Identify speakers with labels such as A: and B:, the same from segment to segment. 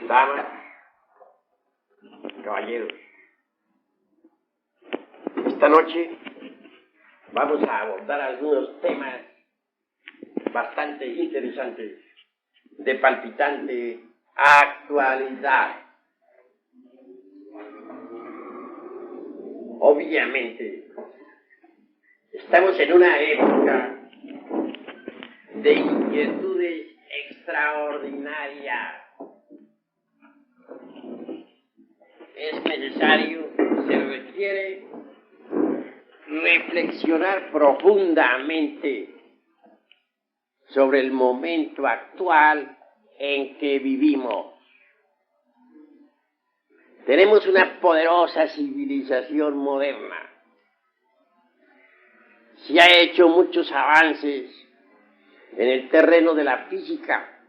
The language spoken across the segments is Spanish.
A: Damas, caballeros, esta noche vamos a abordar algunos temas bastante interesantes, de palpitante actualidad. Obviamente, estamos en una época de inquietudes extraordinarias. Es necesario, se requiere reflexionar profundamente sobre el momento actual en que vivimos. Tenemos una poderosa civilización moderna. Se ha hecho muchos avances en el terreno de la física,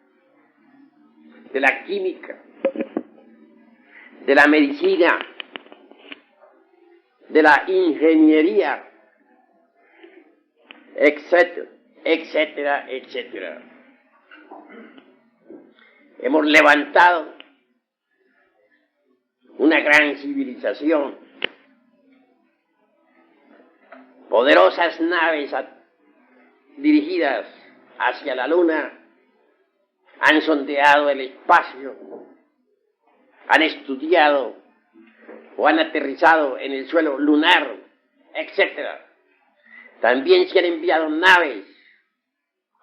A: de la química, de la medicina, de la ingeniería, etcétera, etcétera, etcétera. Hemos levantado una gran civilización, poderosas naves dirigidas hacia la luna, han sondeado el espacio, han estudiado o han aterrizado en el suelo lunar, etc. También se han enviado naves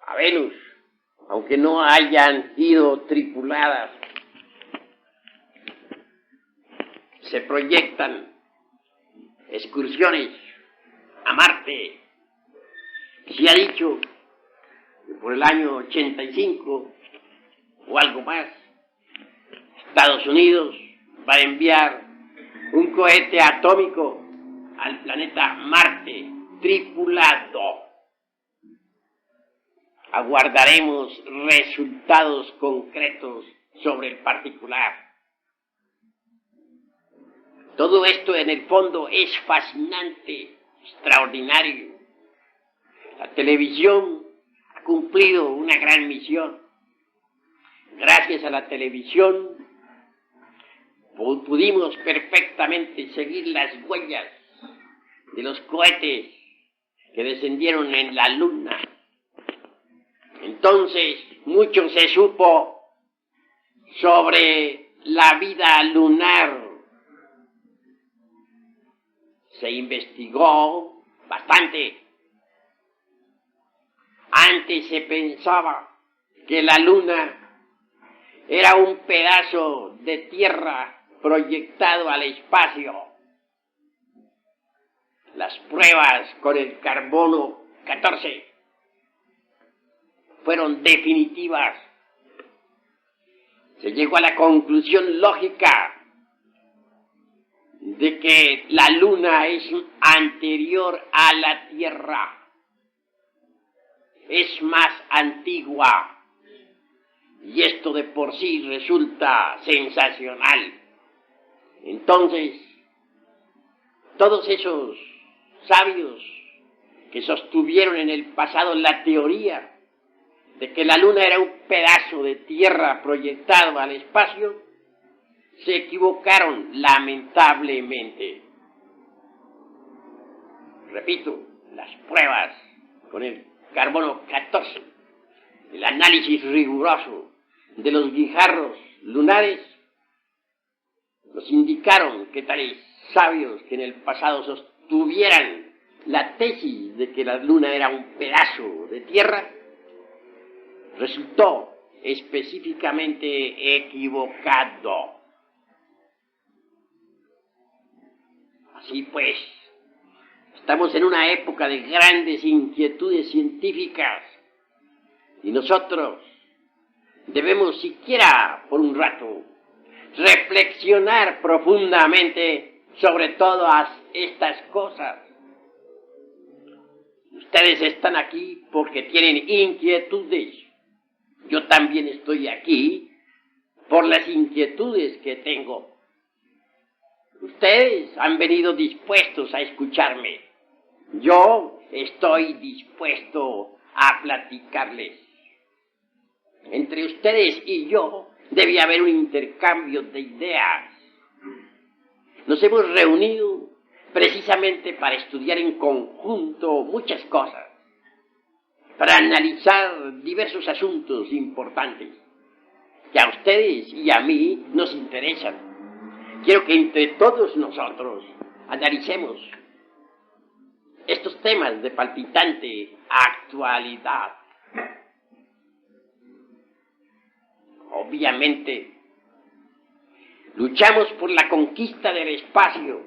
A: a Venus, aunque no hayan ido tripuladas. Se proyectan excursiones a Marte. Se ha dicho que por el año 85 o algo más, Estados Unidos va a enviar un cohete atómico al planeta Marte, tripulado. Aguardaremos resultados concretos sobre el particular. Todo esto en el fondo es fascinante, extraordinario. La televisión ha cumplido una gran misión. Gracias a la televisión pudimos perfectamente seguir las huellas de los cohetes que descendieron en la luna. Entonces, mucho se supo sobre la vida lunar. Se investigó bastante. Antes se pensaba que la luna era un pedazo de tierra proyectado al espacio. Las pruebas con el carbono 14 fueron definitivas. Se llegó a la conclusión lógica de que la luna es anterior a la Tierra, es más antigua, y esto de por sí resulta sensacional. Entonces, todos esos sabios que sostuvieron en el pasado la teoría de que la luna era un pedazo de tierra proyectado al espacio, se equivocaron lamentablemente. Repito, las pruebas con el carbono 14, el análisis riguroso de los guijarros lunares, nos indicaron que tales sabios que en el pasado sostuvieran la tesis de que la luna era un pedazo de tierra, resultó específicamente equivocado. Así pues, estamos en una época de grandes inquietudes científicas y nosotros debemos siquiera por un rato reflexionar profundamente sobre todas estas cosas. Ustedes están aquí porque tienen inquietudes. Yo también estoy aquí por las inquietudes que tengo. Ustedes han venido dispuestos a escucharme. Yo estoy dispuesto a platicarles. Entre ustedes y yo debe haber un intercambio de ideas. Nos hemos reunido precisamente para estudiar en conjunto muchas cosas, para analizar diversos asuntos importantes que a ustedes y a mí nos interesan. Quiero que entre todos nosotros analicemos estos temas de palpitante actualidad. Obviamente, luchamos por la conquista del espacio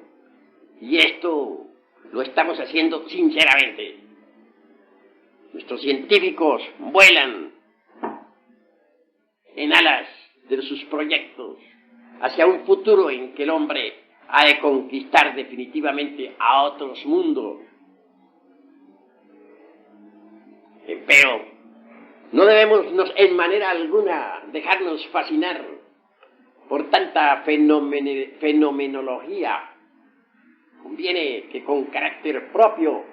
A: y esto lo estamos haciendo sinceramente. Nuestros científicos vuelan en alas de sus proyectos hacia un futuro en que el hombre ha de conquistar definitivamente a otros mundos. Pero no debemos en manera alguna dejarnos fascinar por tanta fenomenología. Conviene que con carácter propio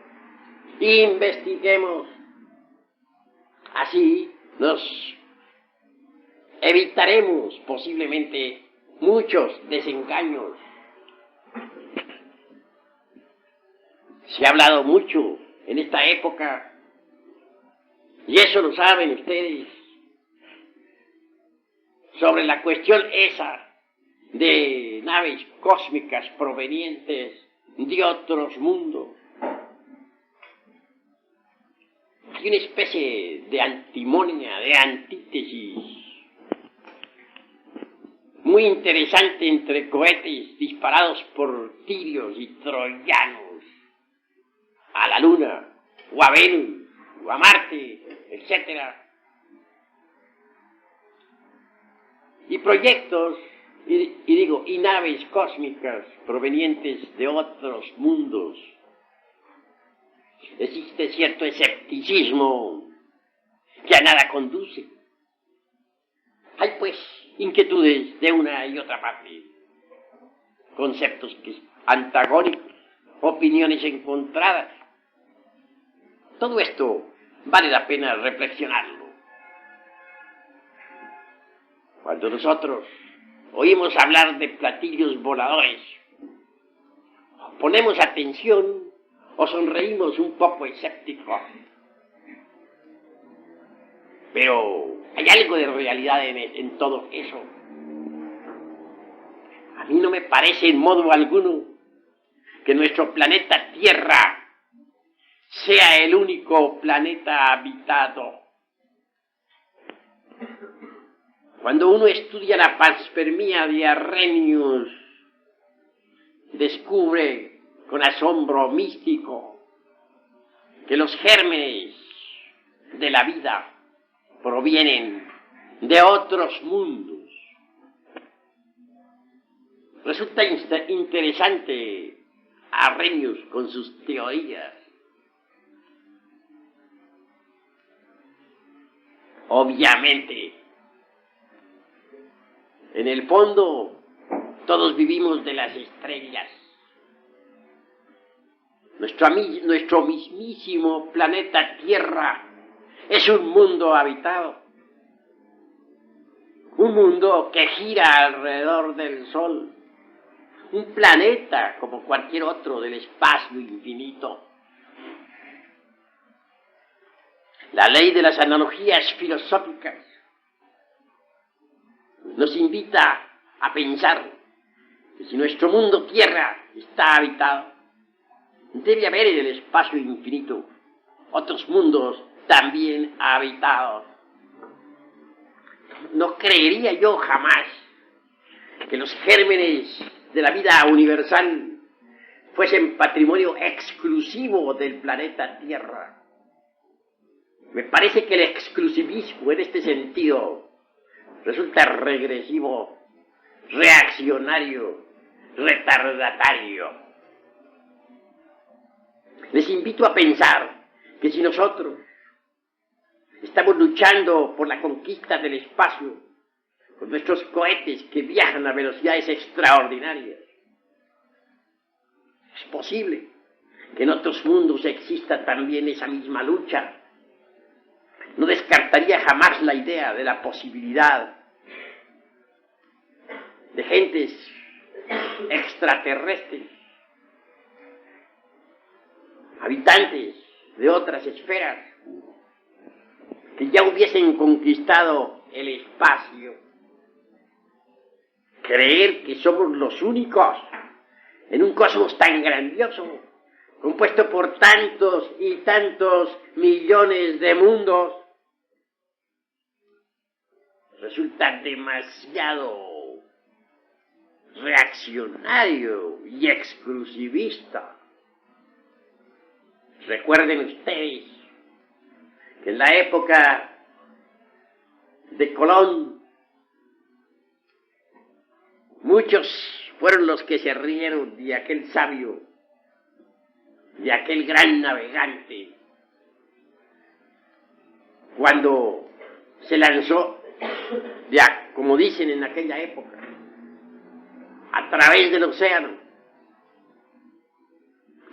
A: investiguemos. Así nos evitaremos posiblemente muchos desengaños. Se ha hablado mucho en esta época, y eso lo saben ustedes, sobre la cuestión esa de naves cósmicas provenientes de otros mundos. Hay una especie de antimonia, de antítesis muy interesante entre cohetes disparados por tirios y troyanos a la Luna, o a Venus, o a Marte, etc. Y proyectos, y naves cósmicas provenientes de otros mundos. Existe cierto escepticismo que a nada conduce. Hay pues inquietudes de una y otra parte, conceptos antagónicos, opiniones encontradas. Todo esto vale la pena reflexionarlo. Cuando nosotros oímos hablar de platillos voladores, ponemos atención o sonreímos un poco escépticos. Pero hay algo de realidad en todo eso. A mí no me parece en modo alguno que nuestro planeta Tierra sea el único planeta habitado. Cuando uno estudia la panspermia de Arrhenius, descubre con asombro místico que los gérmenes de la vida provienen de otros mundos. Resulta interesante Arrhenius con sus teorías. Obviamente, en el fondo, todos vivimos de las estrellas. Nuestro mismísimo planeta Tierra es un mundo habitado. Un mundo que gira alrededor del Sol. Un planeta como cualquier otro del espacio infinito. La ley de las analogías filosóficas nos invita a pensar que si nuestro mundo Tierra está habitado, debe haber en el espacio infinito otros mundos también habitados. No creería yo jamás que los gérmenes de la vida universal fuesen patrimonio exclusivo del planeta Tierra. Me parece que el exclusivismo en este sentido resulta regresivo, reaccionario, retardatario. Les invito a pensar que si nosotros estamos luchando por la conquista del espacio, con nuestros cohetes que viajan a velocidades extraordinarias, es posible que en otros mundos exista también esa misma lucha. No descartaría jamás la idea de la posibilidad gentes extraterrestres, habitantes de otras esferas, que ya hubiesen conquistado el espacio. Creer que somos los únicos en un cosmos tan grandioso, compuesto por tantos y tantos millones de mundos, resulta demasiado reaccionario y exclusivista. Recuerden ustedes que en la época de Colón, muchos fueron los que se rieron de aquel sabio, de aquel gran navegante, cuando se lanzó, ya como dicen en aquella época, a través del océano,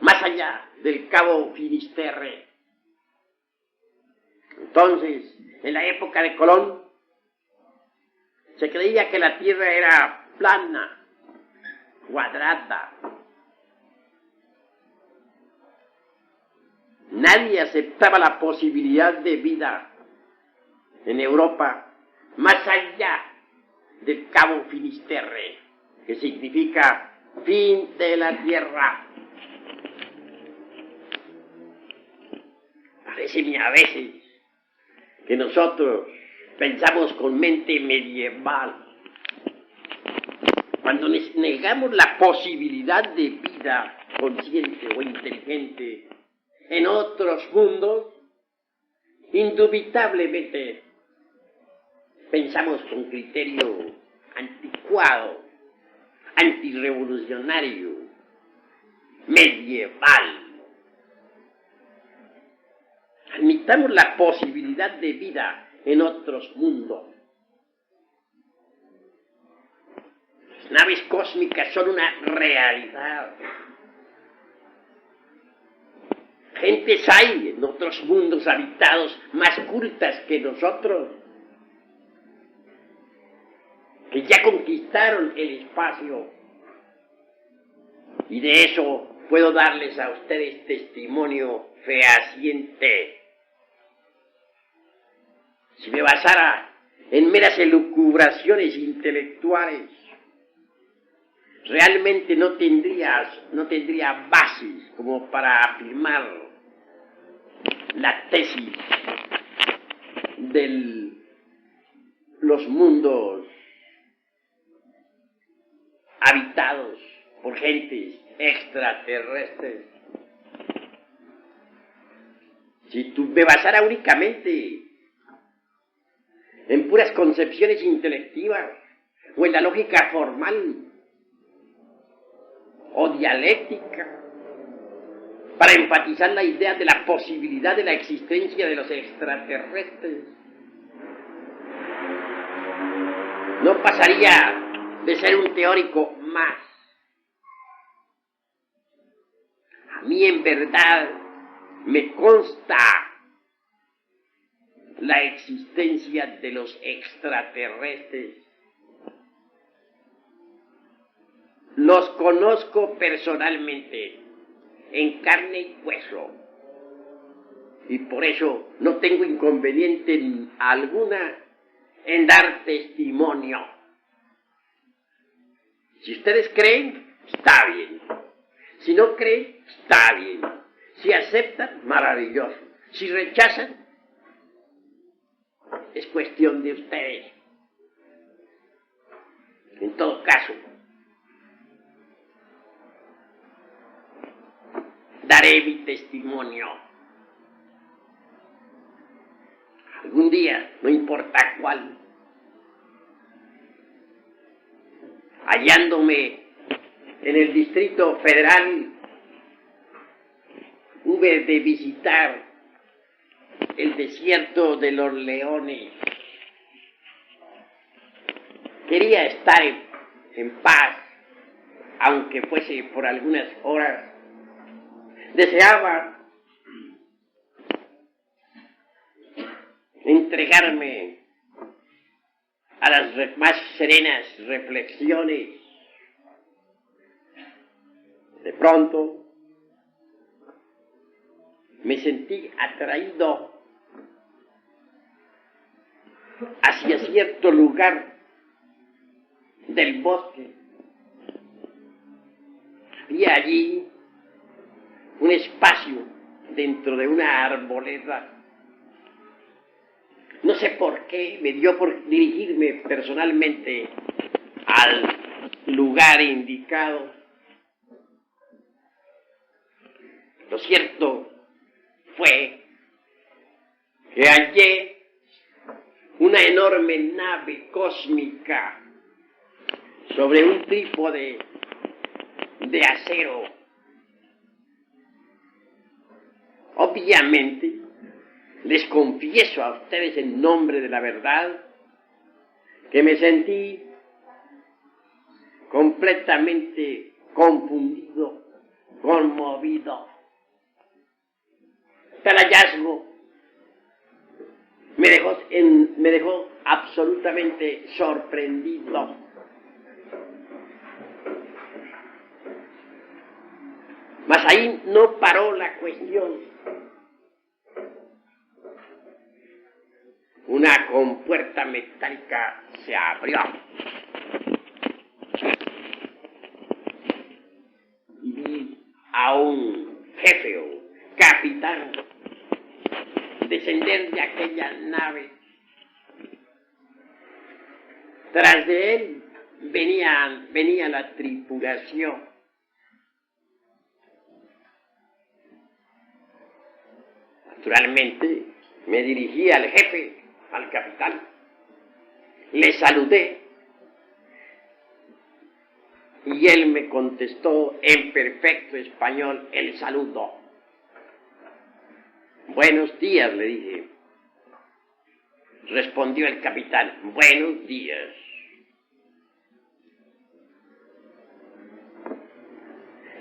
A: más allá del Cabo Finisterre. Entonces, en la época de Colón, se creía que la Tierra era plana, cuadrada. Nadie aceptaba la posibilidad de vida en Europa más allá del Cabo Finisterre, que significa fin de la Tierra. Parece a veces que nosotros pensamos con mente medieval. Cuando negamos la posibilidad de vida consciente o inteligente en otros mundos, indubitablemente pensamos con criterio anticuado, antirrevolucionario, medieval. Admitamos la posibilidad de vida en otros mundos. Las naves cósmicas son una realidad. Gentes hay en otros mundos habitados más cultas que nosotros, que ya conquistaron el espacio. Y de eso puedo darles a ustedes testimonio fehaciente. Si me basara en meras elucubraciones intelectuales, realmente no tendría bases como para afirmar la tesis de los mundos habitados por gentes extraterrestres. Si tú me basara únicamente en puras concepciones intelectivas o en la lógica formal o dialéctica para enfatizar la idea de la posibilidad de la existencia de los extraterrestres, no pasaría de ser un teórico más. A mí en verdad me consta la existencia de los extraterrestres. Los conozco personalmente, en carne y hueso, y por eso no tengo inconveniente alguna en dar testimonio. Si ustedes creen, está bien. Si no creen, está bien. Si aceptan, maravilloso. Si rechazan, es cuestión de ustedes. En todo caso, daré mi testimonio. Algún día, no importa cuál, hallándome en el Distrito Federal, hube de visitar el desierto de los leones. Quería estar en paz, aunque fuese por algunas horas. Deseaba entregarme a las más serenas reflexiones, de pronto me sentí atraído hacia cierto lugar del bosque. Había allí un espacio dentro de una arboleda. No sé por qué me dio por dirigirme personalmente al lugar indicado. Lo cierto fue que hallé una enorme nave cósmica sobre un trípode de acero. Obviamente, les confieso a ustedes en nombre de la verdad que me sentí completamente confundido, conmovido. Tal hallazgo me dejó absolutamente sorprendido. Mas ahí no paró la cuestión. Una compuerta metálica se abrió y vi a un jefe o capitán descender de aquella nave. Tras de él venía la tripulación. Naturalmente me dirigí al jefe, al capitán, le saludé y él me contestó en perfecto español el saludo. Buenos días, le dije. Respondió el capitán, buenos días.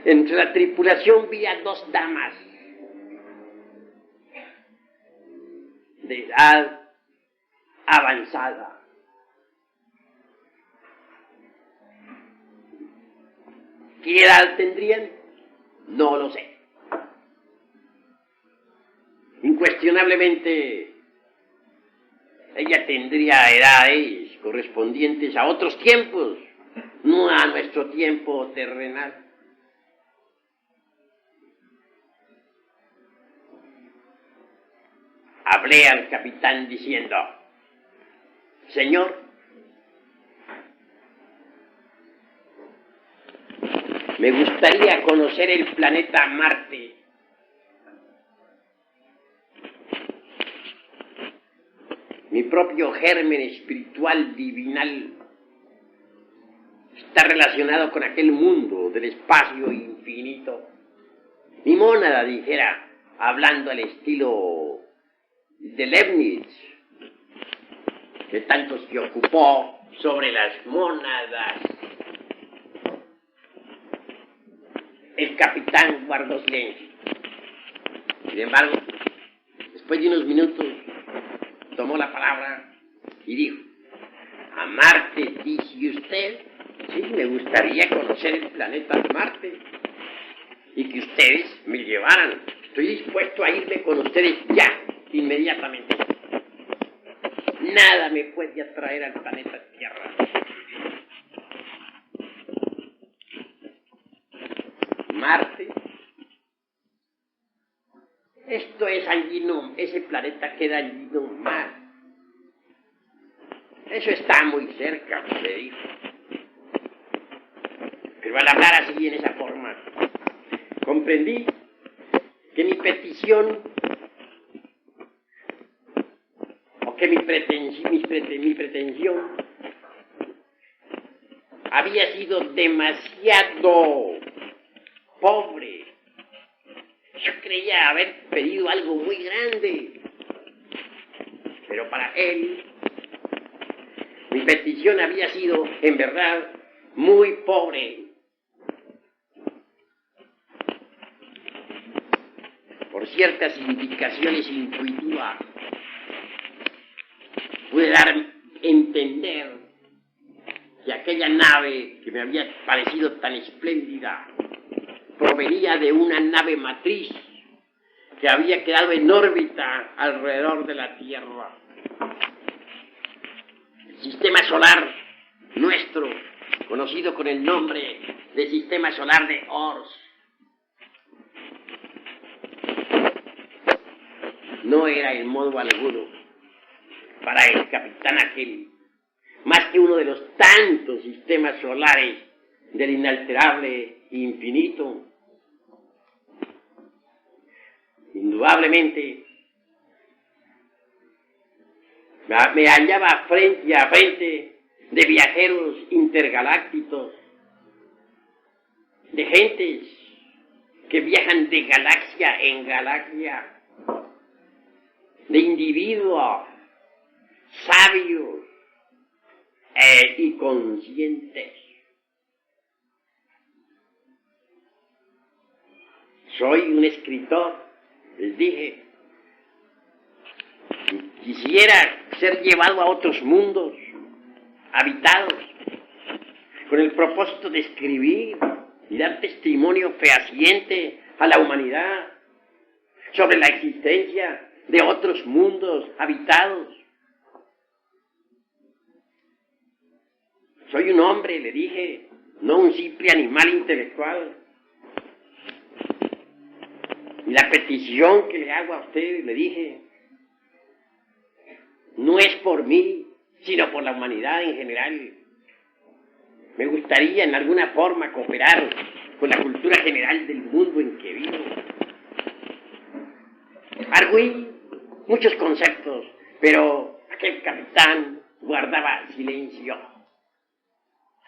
A: Entre la tripulación vi a dos damas de edad avanzada. ¿Qué edad tendrían? No lo sé. Incuestionablemente, ella tendría edades correspondientes a otros tiempos, no a nuestro tiempo terrenal. Hablé al capitán diciendo, señor, me gustaría conocer el planeta Marte. Mi propio germen espiritual divinal está relacionado con aquel mundo del espacio infinito. Mi mónada, dijera, hablando al estilo de Leibniz, que tanto se ocupó sobre las mónadas. El capitán guardó silencio. Sin embargo, después de unos minutos, tomó la palabra y dijo, ¿a Marte dice usted? Sí, me gustaría conocer el planeta Marte y que ustedes me llevaran. Estoy dispuesto a irme con ustedes ya, inmediatamente. Nada me puede atraer al planeta Tierra. Marte, esto es allí, no, ese planeta queda allí nomás. Eso está muy cerca, le dijo. Pero al hablar así, en esa forma, comprendí que mi petición, o que mi pretensión había sido demasiado pobre. Yo creía haber pedido algo muy grande, pero para él mi petición había sido, en verdad, muy pobre. Por ciertas indicaciones intuitivas, entender que aquella nave que me había parecido tan espléndida provenía de una nave matriz que había quedado en órbita alrededor de la Tierra. El sistema solar nuestro, conocido con el nombre de Sistema Solar de Ors, no era en modo alguno para el capitán aquel más que uno de los tantos sistemas solares del inalterable infinito. Indudablemente me hallaba frente a frente de viajeros intergalácticos, de gentes que viajan de galaxia en galaxia, de individuos sabios y conscientes. Soy un escritor, les dije. Quisiera ser llevado a otros mundos habitados con el propósito de escribir y dar testimonio fehaciente a la humanidad sobre la existencia de otros mundos habitados. Soy un hombre, le dije, no un simple animal intelectual. Y la petición que le hago a usted, le dije, no es por mí, sino por la humanidad en general. Me gustaría en alguna forma cooperar con la cultura general del mundo en que vivo. Arguí muchos conceptos, pero aquel capitán guardaba silencio.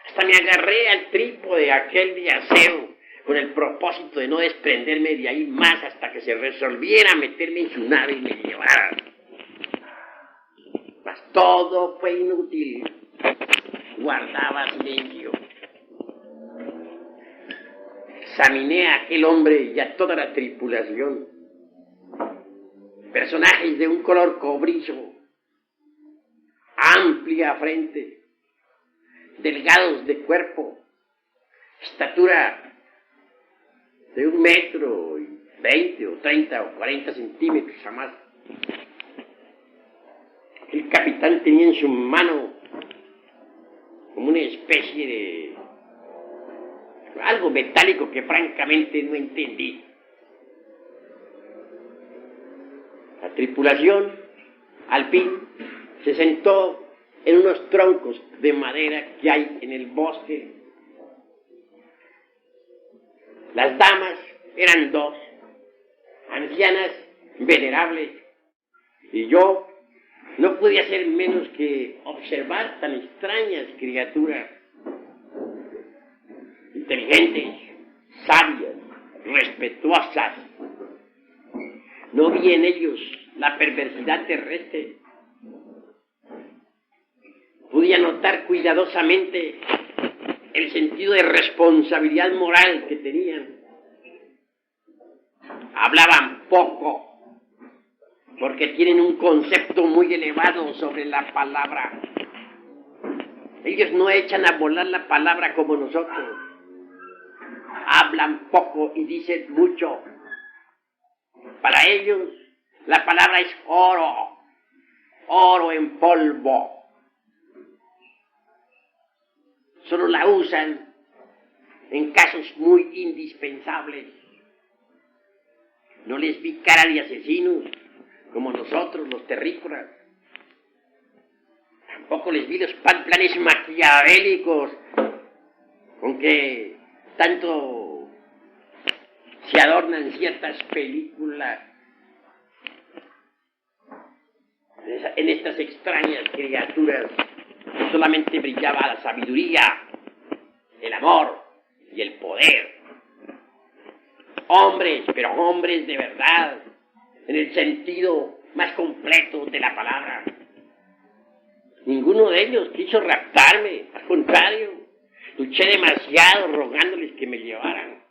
A: Hasta me agarré al trípode aquel de acero con el propósito de no desprenderme de ahí más hasta que se resolviera meterme en su nave y me llevara. Mas todo fue inútil. Guardaba silencio. Examiné a aquel hombre y a toda la tripulación. Personajes de un color cobrizo, amplia frente, delgados de cuerpo, estatura de 1,20 m o 30 o 40 centímetros a más. El capitán tenía en su mano como una especie de algo metálico que francamente no entendí. La tripulación, al fin, se sentó en unos troncos de madera que hay en el bosque. Las damas eran dos, ancianas, venerables, y yo no pude hacer menos que observar tan extrañas criaturas, inteligentes, sabias, respetuosas. No vi en ellos la perversidad terrestre. Pude notar cuidadosamente el sentido de responsabilidad moral que tenían. Hablaban poco, porque tienen un concepto muy elevado sobre la palabra. Ellos no echan a volar la palabra como nosotros. Hablan poco y dicen mucho. Para ellos, la palabra es oro, oro en polvo. Solo la usan en casos muy indispensables. No les vi cara de asesinos, como nosotros, los terrícolas. Tampoco les vi los planes maquiavélicos con que tanto se adornan ciertas películas. En estas extrañas criaturas solamente brillaba la sabiduría, el amor y el poder. Hombres, pero hombres de verdad, en el sentido más completo de la palabra. Ninguno de ellos quiso raptarme, al contrario, luché demasiado rogándoles que me llevaran.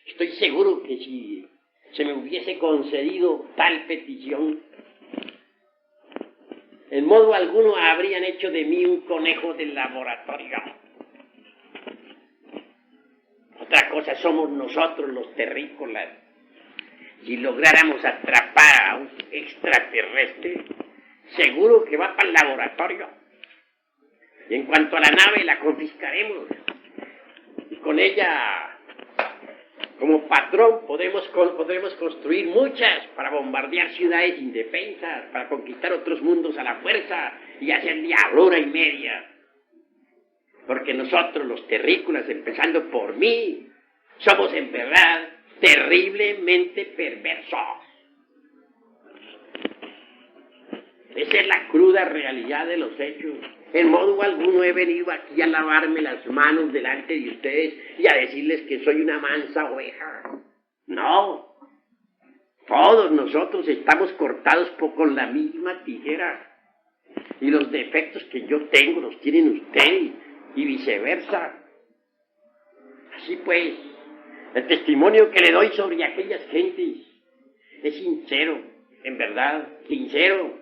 A: Estoy seguro que si se me hubiese concedido tal petición, En modo alguno habrían hecho de mí un conejo del laboratorio. Otra cosa somos nosotros los terrícolas. Si lográramos atrapar a un extraterrestre, seguro que va para el laboratorio. Y en cuanto a la nave, la confiscaremos. Y con ella, como patrón, podremos construir muchas para bombardear ciudades indefensas, para conquistar otros mundos a la fuerza y hacer diablura y media. Porque nosotros, los terrícolas, empezando por mí, somos en verdad terriblemente perversos. Esa es la cruda realidad de los hechos. En modo alguno he venido aquí a lavarme las manos delante de ustedes y a decirles que soy una mansa oveja. No. Todos nosotros estamos cortados con la misma tijera. Y los defectos que yo tengo los tienen ustedes y viceversa. Así pues, el testimonio que le doy sobre aquellas gentes es sincero, en verdad, sincero.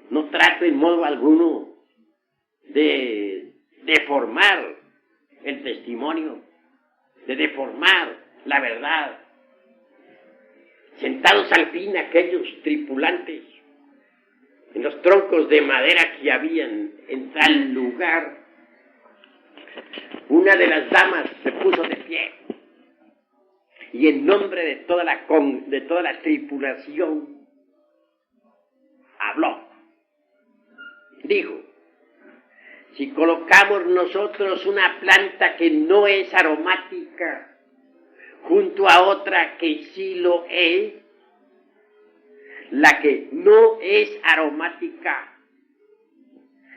A: No trato en modo alguno de deformar el testimonio, de deformar la verdad. Sentados al fin aquellos tripulantes en los troncos de madera que habían en tal lugar, una de las damas se puso de pie y en nombre de toda la tripulación habló. Dijo: si colocamos nosotros una planta que no es aromática junto a otra que sí lo es, la que no es aromática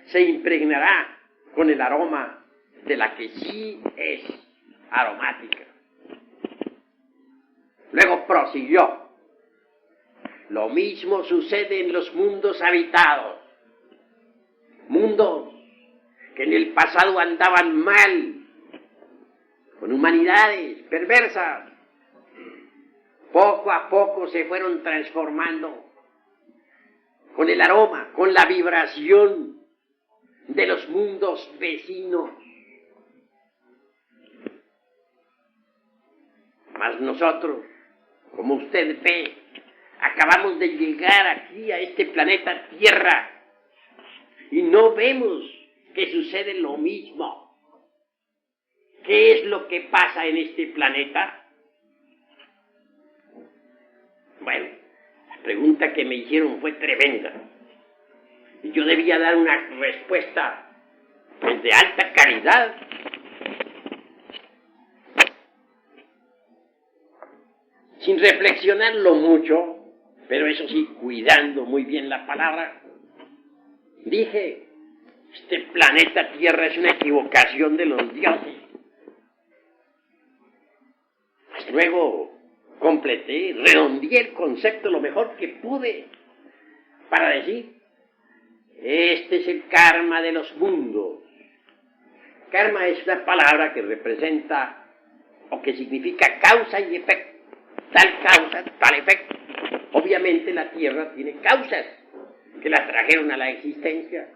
A: se impregnará con el aroma de la que sí es aromática. Luego prosiguió: lo mismo sucede en los mundos habitados, mundos que en el pasado andaban mal, con humanidades perversas. Poco a poco se fueron transformando con el aroma, con la vibración de los mundos vecinos. Mas nosotros, como usted ve, acabamos de llegar aquí a este planeta Tierra y no vemos que sucede lo mismo. ¿Qué es lo que pasa en este planeta? Bueno, la pregunta que me hicieron fue tremenda y yo debía dar una respuesta pues de alta calidad. Sin reflexionarlo mucho, pero eso sí, cuidando muy bien la palabra, dije: este planeta Tierra es una equivocación de los dioses. Pues luego completé, redondeé el concepto lo mejor que pude para decir: este es el karma de los mundos. Karma es una palabra que representa o que significa causa y efecto. Tal causa, tal efecto. Obviamente la Tierra tiene causas que la trajeron a la existencia.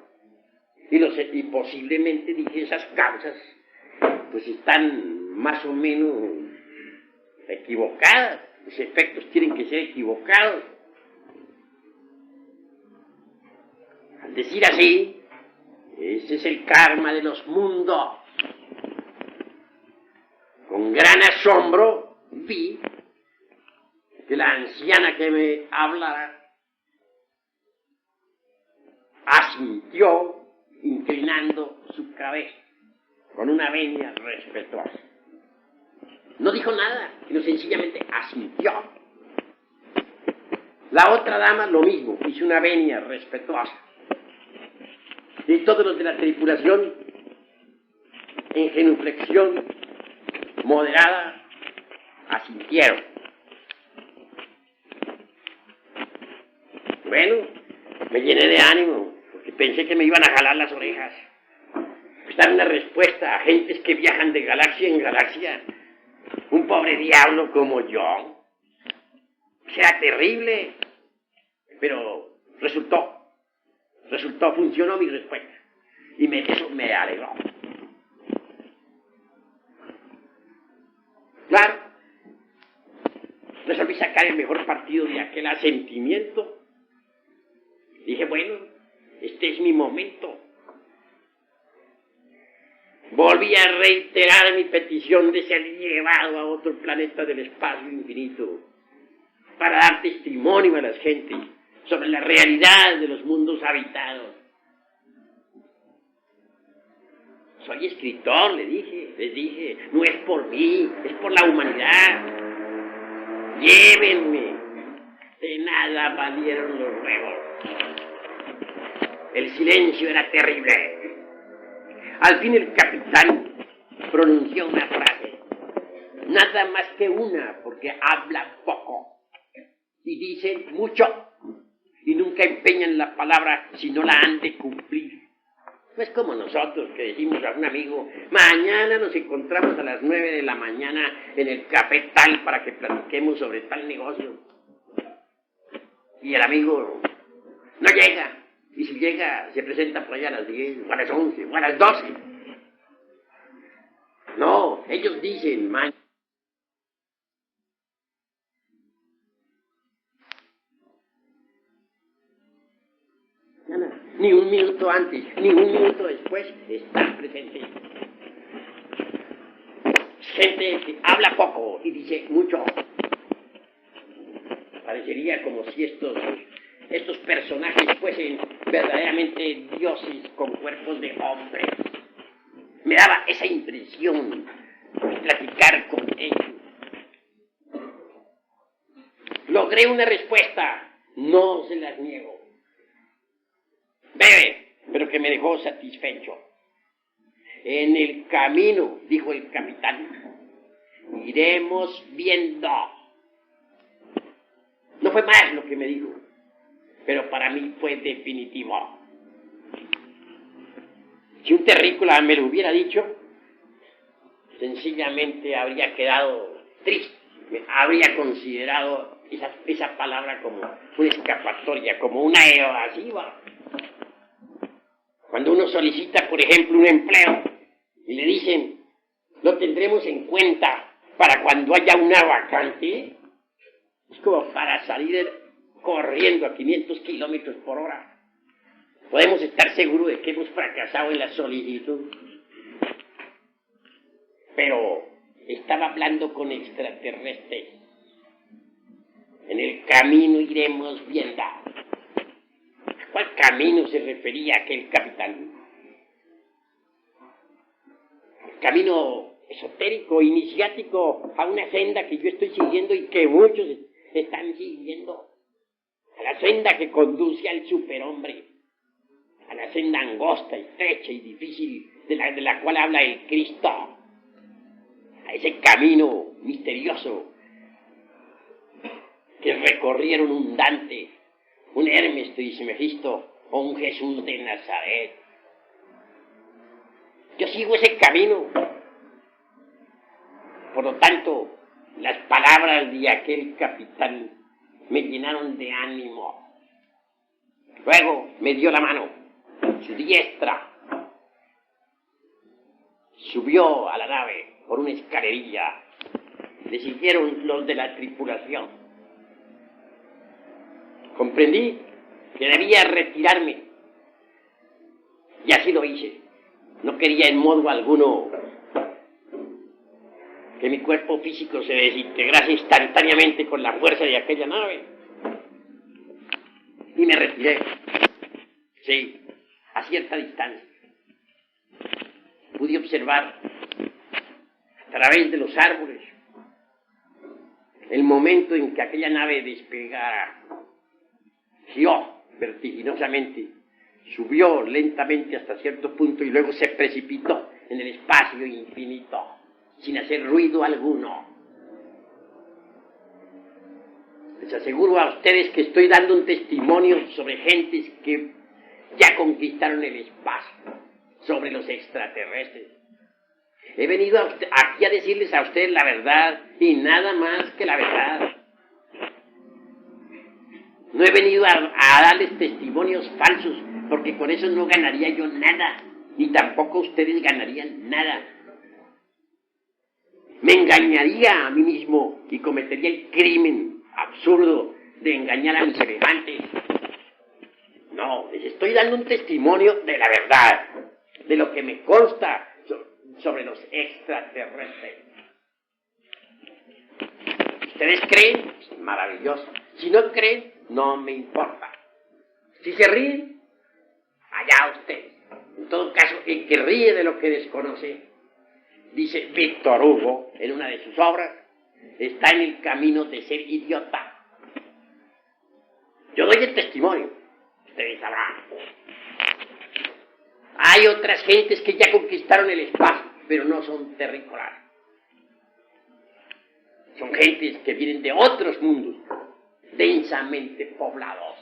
A: Y posiblemente, dije, esas causas pues están más o menos equivocadas. Los efectos tienen que ser equivocados. Al decir así, ese es el karma de los mundos. Con gran asombro vi que la anciana que me hablara asintió inclinando su cabeza con una venia respetuosa. No dijo nada, sino sencillamente asintió. La otra dama lo mismo, hizo una venia respetuosa. Y todos los de la tripulación, en genuflexión moderada, asintieron. Bueno, me llené de ánimo, porque pensé que me iban a jalar las orejas. Pues dar una respuesta a gentes que viajan de galaxia en galaxia. Un pobre diablo como yo. Será terrible, pero resultó funcionó mi respuesta. Y eso me alegró. Claro, resolví sacar el mejor partido de aquel asentimiento. Dije, bueno, este es mi momento. Volví a reiterar mi petición de ser llevado a otro planeta del espacio infinito para dar testimonio a las gentes sobre la realidad de los mundos habitados. Soy escritor, les dije, no es por mí, es por la humanidad. Llévenme. De nada valieron los ruegos. El silencio era terrible. Al fin el capitán pronunció una frase, nada más que una, porque habla poco y dicen mucho y nunca empeñan la palabra si no la han de cumplir. No es como nosotros que decimos a un amigo, mañana nos encontramos a las 9 de la mañana en el café tal para que platiquemos sobre tal negocio. Y el amigo no llega. Y si llega, se presenta por allá a las 10, o a las 11, o a las 12. No, ellos dicen, ni un minuto antes, ni un minuto después, están presentes. Gente que habla poco y dice mucho. Parecería como si estos personajes fuesen verdaderamente dioses con cuerpos de hombres. Me daba esa impresión de platicar con ellos. Logré una respuesta, no se las niego. Breve, pero que me dejó satisfecho. En el camino, dijo el capitán, iremos viendo. No fue más lo que me dijo, pero para mí fue definitivo. Si un terrícola me lo hubiera dicho, sencillamente habría quedado triste, habría considerado esa palabra como una escapatoria, como una evasiva. Cuando uno solicita, por ejemplo, un empleo y le dicen, lo tendremos en cuenta para cuando haya una vacante, es como para salir corriendo a 500 kilómetros por hora. Podemos estar seguros de que hemos fracasado en la solicitud. Pero estaba hablando con extraterrestres. En el camino iremos viendo. ¿A cuál camino se refería aquel capitán? El camino esotérico, iniciático, a una senda que yo estoy siguiendo y que muchos están siguiendo. A la senda que conduce al superhombre. A la senda angosta, estrecha y difícil de la cual habla el Cristo. A ese camino misterioso que recorrieron un Dante, un Hermes Trismegisto o un Jesús de Nazaret. Yo sigo ese camino. Por lo tanto, las palabras de aquel capitán me llenaron de ánimo. Luego me dio la mano, su diestra. Subió a la nave por una escalerilla. Le siguieron los de la tripulación. Comprendí que debía retirarme. Y así lo hice. No quería en modo alguno que mi cuerpo físico se desintegrase instantáneamente con la fuerza de aquella nave. Y me retiré. Sí, a cierta distancia. Pude observar a través de los árboles el momento en que aquella nave despegara. Giró vertiginosamente, subió lentamente hasta cierto punto y luego se precipitó en el espacio infinito, sin hacer ruido alguno. Les aseguro a ustedes que estoy dando un testimonio sobre gentes que ya conquistaron el espacio, sobre los extraterrestres. He venido aquí a decirles a ustedes la verdad y nada más que la verdad. No he venido a darles testimonios falsos porque con eso no ganaría yo nada, ni tampoco ustedes ganarían nada. Me engañaría a mí mismo y cometería el crimen absurdo de engañar a mis semejantes. No, les estoy dando un testimonio de la verdad, de lo que me consta sobre los extraterrestres. ¿Ustedes creen? Maravilloso. Si no creen, no me importa. Si se ríen, allá ustedes. En todo caso, el que ríe de lo que desconoce, dice Víctor Hugo en una de sus obras, está en el camino de ser idiota. Yo doy el testimonio, ustedes sabrán. Hay otras gentes que ya conquistaron el espacio, pero no son terrícolas. Son gentes que vienen de otros mundos, densamente poblados.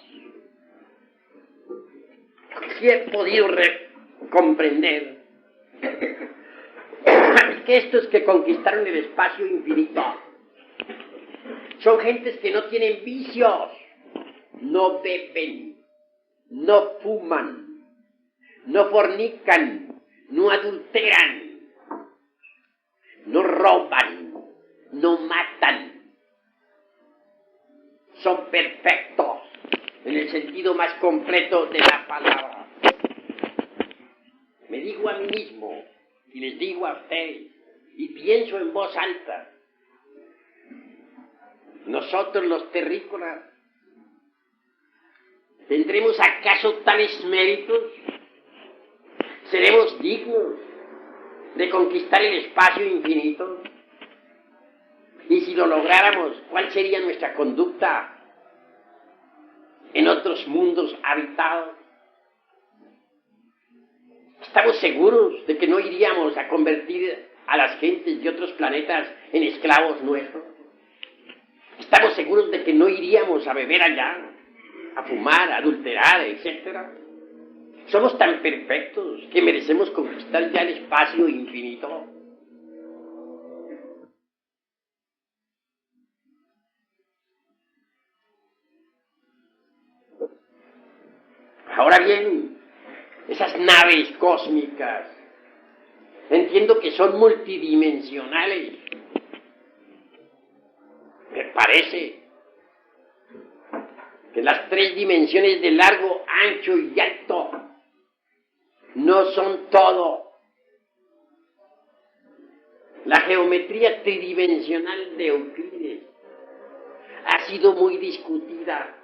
A: Lo que sí he podido comprender es que estos que conquistaron el espacio infinito son gentes que no tienen vicios, no beben, no fuman, no fornican, no adulteran, no roban, no matan. Son perfectos en el sentido más completo de la palabra. Me digo a mí mismo y les digo a ustedes y pienso en voz alta. Nosotros los terrícolas, ¿tendremos acaso tales méritos? ¿Seremos dignos de conquistar el espacio infinito? Y si lo lográramos, ¿cuál sería nuestra conducta en otros mundos habitados? ¿Estamos seguros de que no iríamos a convertir a las gentes de otros planetas en esclavos nuestros? ¿Estamos seguros de que no iríamos a beber allá, a fumar, a adulterar, etcétera? ¿Somos tan perfectos que merecemos conquistar ya el espacio infinito? Ahora bien, esas naves cósmicas, entiendo que son multidimensionales. Me parece que las 3 dimensiones de largo, ancho y alto no son todo. La geometría tridimensional de Euclides ha sido muy discutida.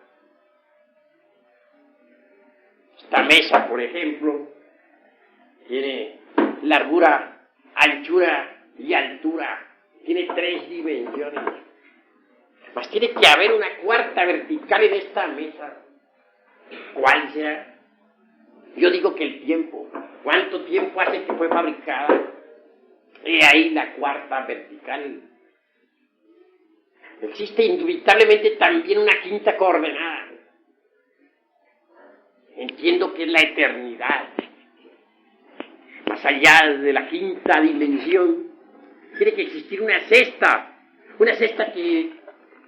A: Esta mesa, por ejemplo, tiene largura, anchura y altura. Tiene 3 dimensiones. Mas tiene que haber una 4ª vertical en esta mesa. ¿Cuál será? Yo digo que el tiempo. ¿Cuánto tiempo hace que fue fabricada? He ahí la 4ª vertical. Existe indubitablemente también una 5ª coordenada. Entiendo que es la eternidad. Más allá de la 5ª dimensión, tiene que existir una 6ª que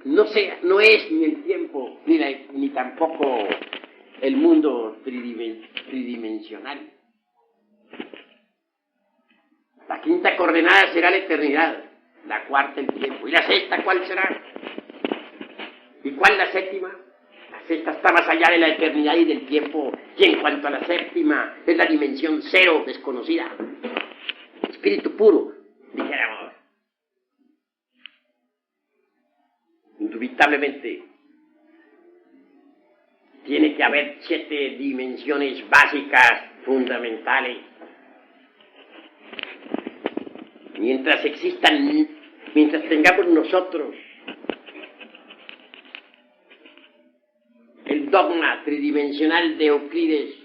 A: no es ni el tiempo, ni tampoco el mundo tridimensional. La 5ª coordenada será la eternidad, la 4ª el tiempo. ¿Y la 6ª cuál será? ¿Y cuál la 7ª? La 6ª está más allá de la eternidad y del tiempo, y en cuanto a la 7ª, es la dimensión 0 desconocida. Espíritu puro, dijéramos. Indubitablemente, tiene que haber 7 dimensiones básicas, fundamentales. Mientras tengamos nosotros el dogma tridimensional de Euclides,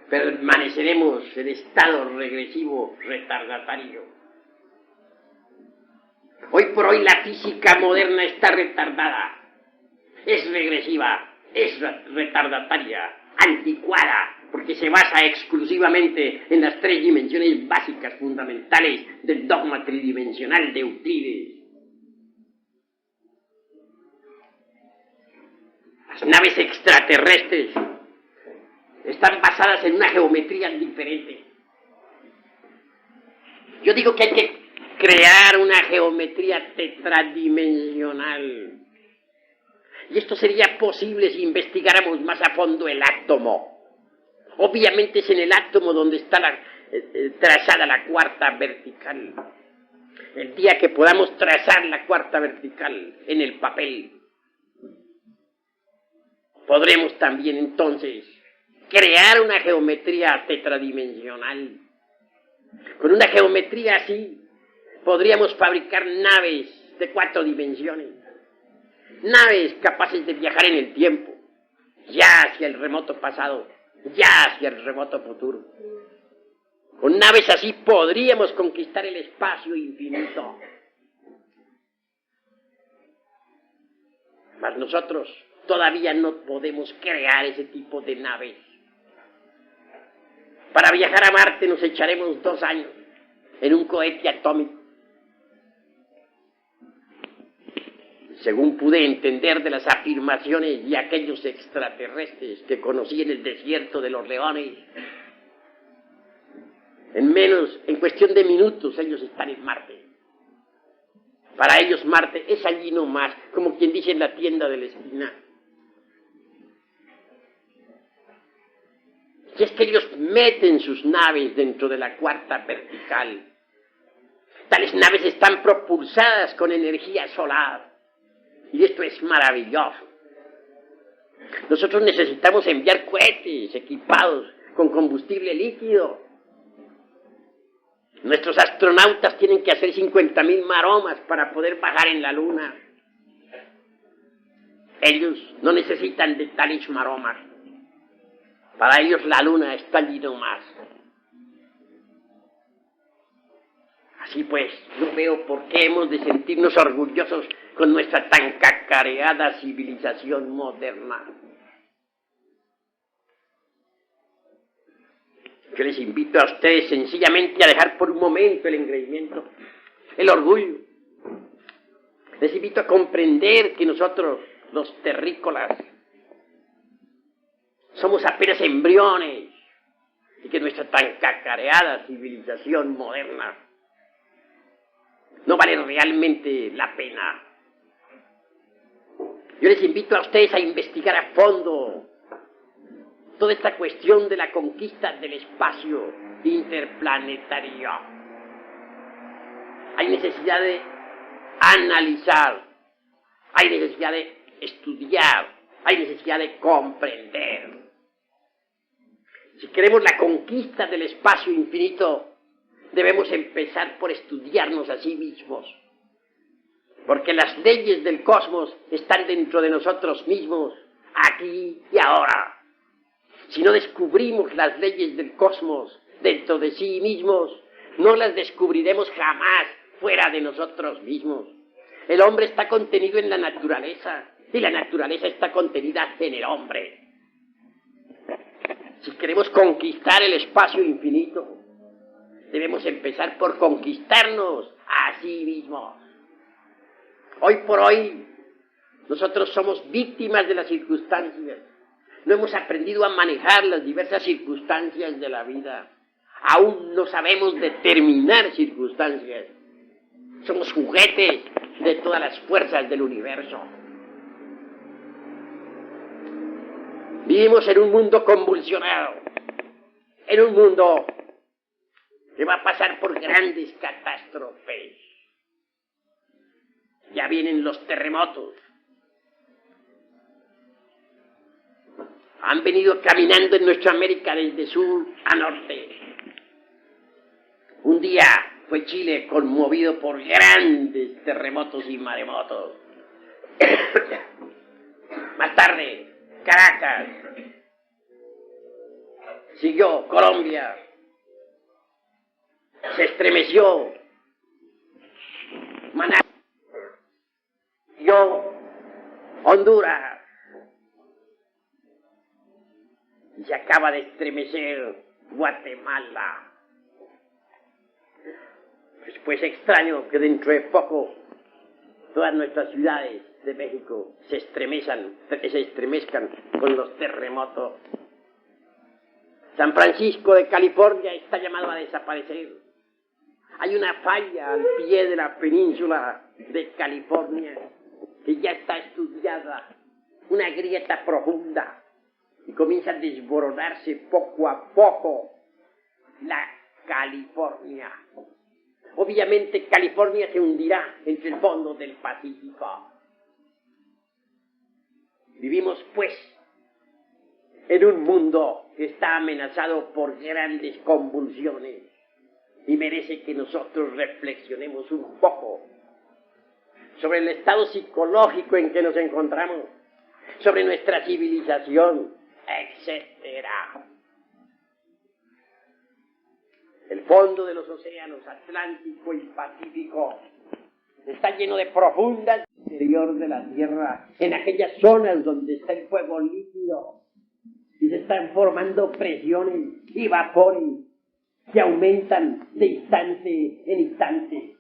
A: permaneceremos en estado regresivo retardatario. Hoy por hoy la física moderna está retardada, es regresiva, es retardataria, anticuada, porque se basa exclusivamente en las 3 dimensiones básicas fundamentales del dogma tridimensional de Euclides. Las naves extraterrestres están basadas en una geometría diferente. Yo digo que hay que crear una geometría tetradimensional. Y esto sería posible si investigáramos más a fondo el átomo. Obviamente es en el átomo donde está trazada la cuarta vertical. El día que podamos trazar la cuarta vertical en el papel, podremos también entonces crear una geometría tetradimensional. Con una geometría así, podríamos fabricar naves de 4 dimensiones. Naves capaces de viajar en el tiempo, ya hacia el remoto pasado, ya hacia el remoto futuro. Con naves así podríamos conquistar el espacio infinito. Mas nosotros todavía no podemos crear ese tipo de naves. Para viajar a Marte nos echaremos 2 años en un cohete atómico. Según pude entender de las afirmaciones de aquellos extraterrestres que conocí en el desierto de los Leones, en cuestión de minutos ellos están en Marte. Para ellos Marte es allí nomás, como quien dice en la tienda de la esquina. Y es que ellos meten sus naves dentro de la cuarta vertical. Tales naves están propulsadas con energía solar. Y esto es maravilloso. Nosotros necesitamos enviar cohetes equipados con combustible líquido. Nuestros astronautas tienen que hacer 50.000 maromas para poder bajar en la Luna. Ellos no necesitan de tales maromas. Para ellos la Luna está allí nomás. Así pues, no veo por qué hemos de sentirnos orgullosos con nuestra tan cacareada civilización moderna. Yo les invito a ustedes sencillamente a dejar por un momento el engreimiento, el orgullo. Les invito a comprender que nosotros, los terrícolas, somos apenas embriones y que nuestra tan cacareada civilización moderna no vale realmente la pena. Yo les invito a ustedes a investigar a fondo toda esta cuestión de la conquista del espacio interplanetario. Hay necesidad de analizar, hay necesidad de estudiar, hay necesidad de comprender. Si queremos la conquista del espacio infinito, debemos empezar por estudiarnos a sí mismos. Porque las leyes del cosmos están dentro de nosotros mismos, aquí y ahora. Si no descubrimos las leyes del cosmos dentro de sí mismos, no las descubriremos jamás fuera de nosotros mismos. El hombre está contenido en la naturaleza y la naturaleza está contenida en el hombre. Si queremos conquistar el espacio infinito, debemos empezar por conquistarnos a sí mismos. Hoy por hoy, nosotros somos víctimas de las circunstancias. No hemos aprendido a manejar las diversas circunstancias de la vida. Aún no sabemos determinar circunstancias. Somos juguetes de todas las fuerzas del universo. Vivimos en un mundo convulsionado, en un mundo que va a pasar por grandes catástrofes. Ya vienen los terremotos. Han venido caminando en nuestra América desde sur a norte. Un día fue Chile conmovido por grandes terremotos y maremotos. Más tarde, Caracas. Siguió Colombia. Se estremeció Managua. Siguió Honduras. Y se acaba de estremecer Guatemala. Pues extraño que dentro de poco todas nuestras ciudades de México se estremezcan con los terremotos. San Francisco de California está llamado a desaparecer. Hay una falla al pie de la península de California que ya está estudiada, una grieta profunda, y comienza a desboronarse poco a poco la California. Obviamente California se hundirá entre el fondo del Pacífico. Vivimos, pues, en un mundo que está amenazado por grandes convulsiones y merece que nosotros reflexionemos un poco sobre el estado psicológico en que nos encontramos, sobre nuestra civilización, etcétera. El fondo de los océanos Atlántico y Pacífico está lleno de profundas interior de la Tierra, en aquellas zonas donde está el fuego líquido, y se están formando presiones y vapores que aumentan de instante en instante.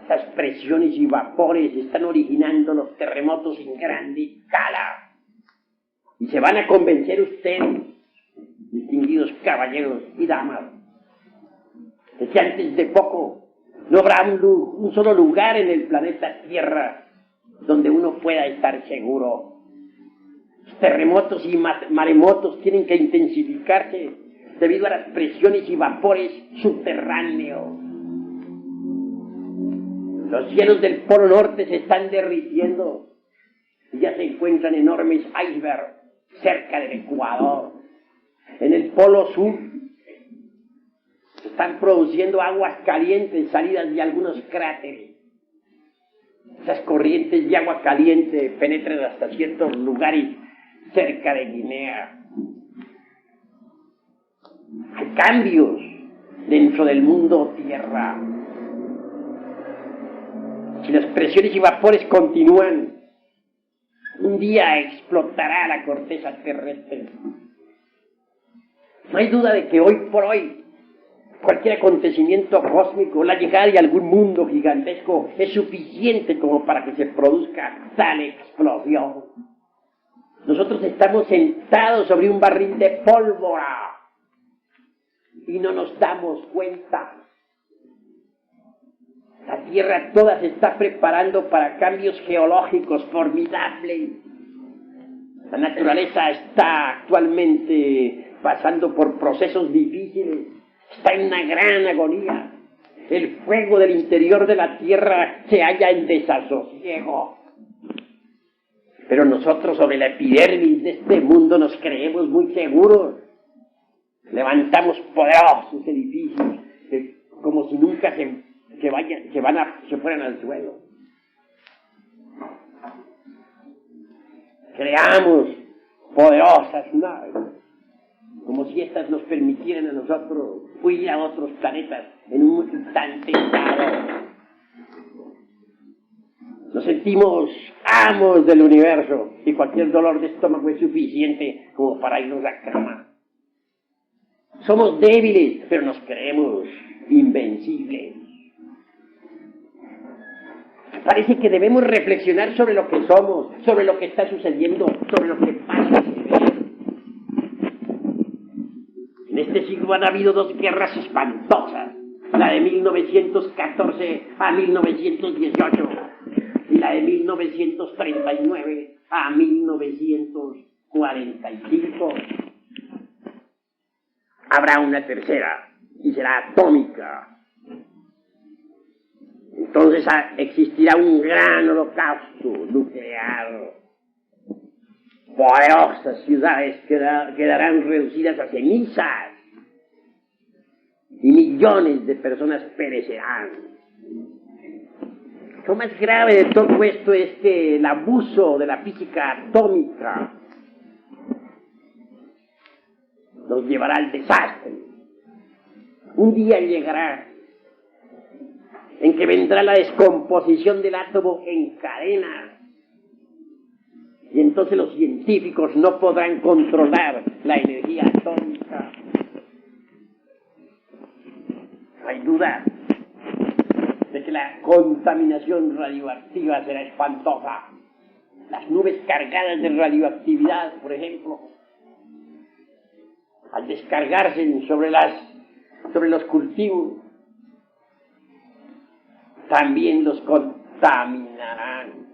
A: Estas presiones y vapores están originando los terremotos en grande escala. Y se van a convencer ustedes, distinguidos caballeros y damas, de que antes de poco no habrá un solo lugar en el planeta Tierra donde uno pueda estar seguro. Los terremotos y maremotos tienen que intensificarse debido a las presiones y vapores subterráneos. Los hielos del Polo Norte se están derritiendo y ya se encuentran enormes icebergs cerca del Ecuador. En el Polo Sur se están produciendo aguas calientes salidas de algunos cráteres. Esas corrientes de agua caliente penetran hasta ciertos lugares cerca de Guinea. Hay cambios dentro del mundo Tierra. Si las presiones y vapores continúan, un día explotará la corteza terrestre. No hay duda de que hoy por hoy, cualquier acontecimiento cósmico, la llegada de algún mundo gigantesco, es suficiente como para que se produzca tal explosión. Nosotros estamos sentados sobre un barril de pólvora y no nos damos cuenta. La Tierra toda se está preparando para cambios geológicos formidables. La naturaleza está actualmente pasando por procesos difíciles. Está en una gran agonía. El fuego del interior de la Tierra se halla en desasosiego. Pero nosotros sobre la epidermis de este mundo nos creemos muy seguros. Levantamos poderosos edificios como si nunca se fueran al suelo. Creamos poderosas naves, como si estas nos permitieran a nosotros huir a otros planetas en un instante dado. Nos sentimos amos del universo y cualquier dolor de estómago es suficiente como para irnos a cama. Somos débiles, pero nos creemos invencibles. Parece que debemos reflexionar sobre lo que somos, sobre lo que está sucediendo, sobre lo que pasa. En este siglo han habido dos guerras espantosas, la de 1914 a 1918 y la de 1939 a 1945. Habrá una tercera y será atómica. Entonces existirá un gran holocausto nuclear. Poderosas ciudades quedarán reducidas a cenizas y millones de personas perecerán. Lo más grave de todo esto es que el abuso de la física atómica nos llevará al desastre. Un día llegará en que vendrá la descomposición del átomo en cadena. Y entonces los científicos no podrán controlar la energía atómica. No hay duda de que la contaminación radioactiva será espantosa. Las nubes cargadas de radioactividad, por ejemplo, al descargarse sobre los cultivos, también los contaminarán.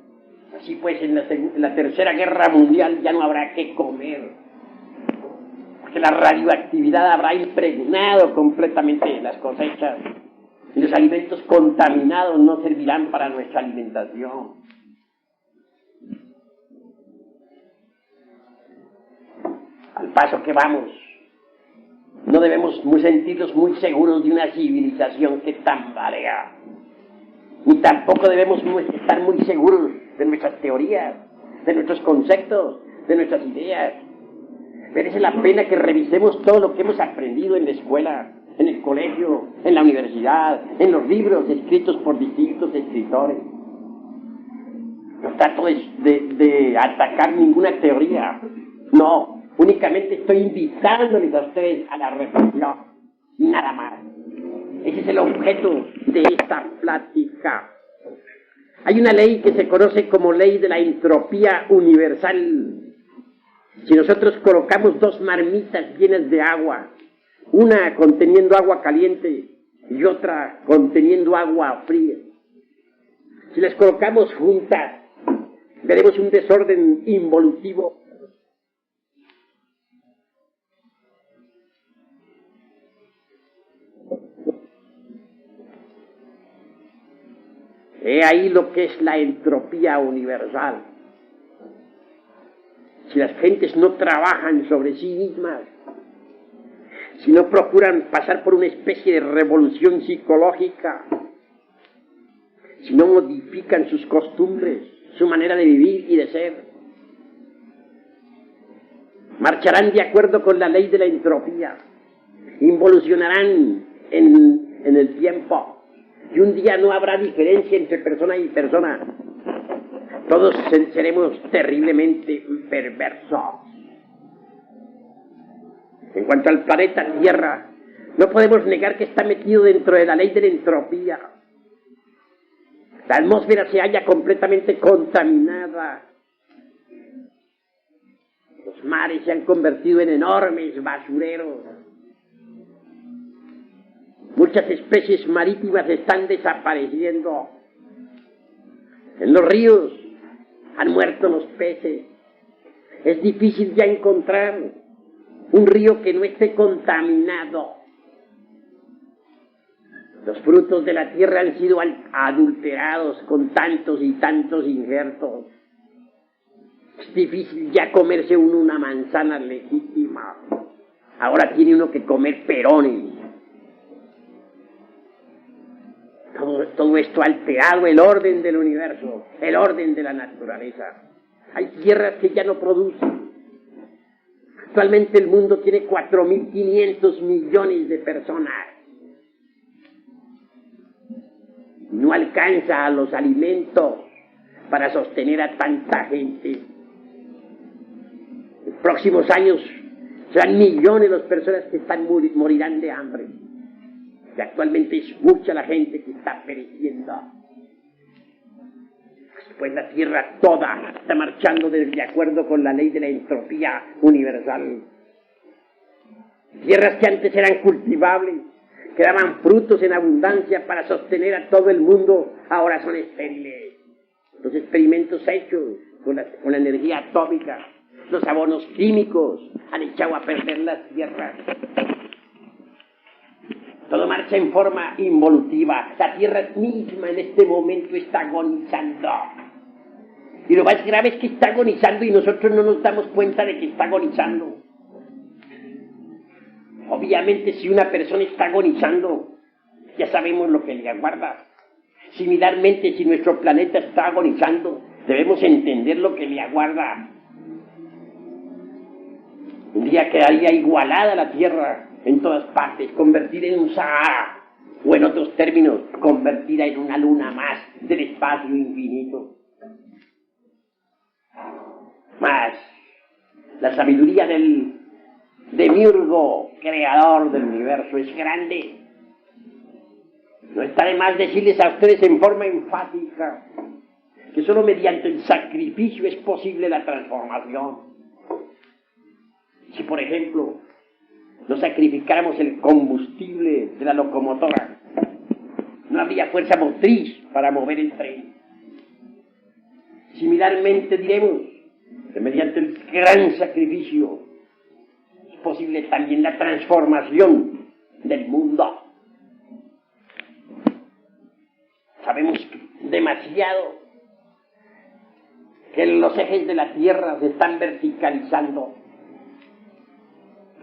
A: Así pues, en la Tercera Guerra Mundial ya no habrá que comer, porque la radioactividad habrá impregnado completamente las cosechas y los alimentos contaminados no servirán para nuestra alimentación. Al paso que vamos, no debemos sentirnos muy seguros de una civilización que tambalea, ni tampoco debemos estar muy seguros de nuestras teorías, de nuestros conceptos, de nuestras ideas. Merece la pena que revisemos todo lo que hemos aprendido en la escuela, en el colegio, en la universidad, en los libros escritos por distintos escritores. No trato de atacar ninguna teoría, no. Únicamente estoy invitándoles a ustedes a la reflexión, y nada más. Ese es el objeto de esta plática. Hay una ley que se conoce como ley de la entropía universal. Si nosotros colocamos dos marmitas llenas de agua, una conteniendo agua caliente y otra conteniendo agua fría, si las colocamos juntas, veremos un desorden involutivo. He ahí lo que es la entropía universal. Si las gentes no trabajan sobre sí mismas, si no procuran pasar por una especie de revolución psicológica, si no modifican sus costumbres, su manera de vivir y de ser, marcharán de acuerdo con la ley de la entropía, involucionarán en el tiempo, y un día no habrá diferencia entre persona y persona. Todos seremos terriblemente perversos. En cuanto al planeta Tierra, no podemos negar que está metido dentro de la ley de la entropía. La atmósfera se halla completamente contaminada. Los mares se han convertido en enormes basureros. Muchas especies marítimas están desapareciendo. En los ríos han muerto los peces. Es difícil ya encontrar un río que no esté contaminado. Los frutos de la tierra han sido adulterados con tantos y tantos injertos. Es difícil ya comerse uno una manzana legítima. Ahora tiene uno que comer perones. Todo esto ha alterado el orden del universo, el orden de la naturaleza. Hay tierras que ya no producen. Actualmente el mundo tiene 4.500 millones de personas. No alcanza a los alimentos para sostener a tanta gente. En próximos años serán millones las personas que morirán de hambre. Y actualmente es mucha la gente que está pereciendo. Pues la Tierra toda está marchando de acuerdo con la ley de la entropía universal. Tierras que antes eran cultivables, que daban frutos en abundancia para sostener a todo el mundo, ahora son estériles. Los experimentos hechos con la energía atómica, los abonos químicos han echado a perder las tierras. Todo marcha en forma involutiva. La Tierra misma en este momento está agonizando. Y lo más grave es que está agonizando y nosotros no nos damos cuenta de que está agonizando. Obviamente, si una persona está agonizando, ya sabemos lo que le aguarda. Similarmente, si nuestro planeta está agonizando, debemos entender lo que le aguarda. Un día quedaría igualada la Tierra en todas partes, convertida en un Sahara, o en otros términos, convertida en una luna más del espacio infinito. Mas la sabiduría del demiurgo creador del universo es grande. No está de más decirles a ustedes en forma enfática que solo mediante el sacrificio es posible la transformación. Si, por ejemplo, no sacrificáramos el combustible de la locomotora, no habría fuerza motriz para mover el tren. Similarmente diremos que mediante el gran sacrificio es posible también la transformación del mundo. Sabemos demasiado que los ejes de la Tierra se están verticalizando.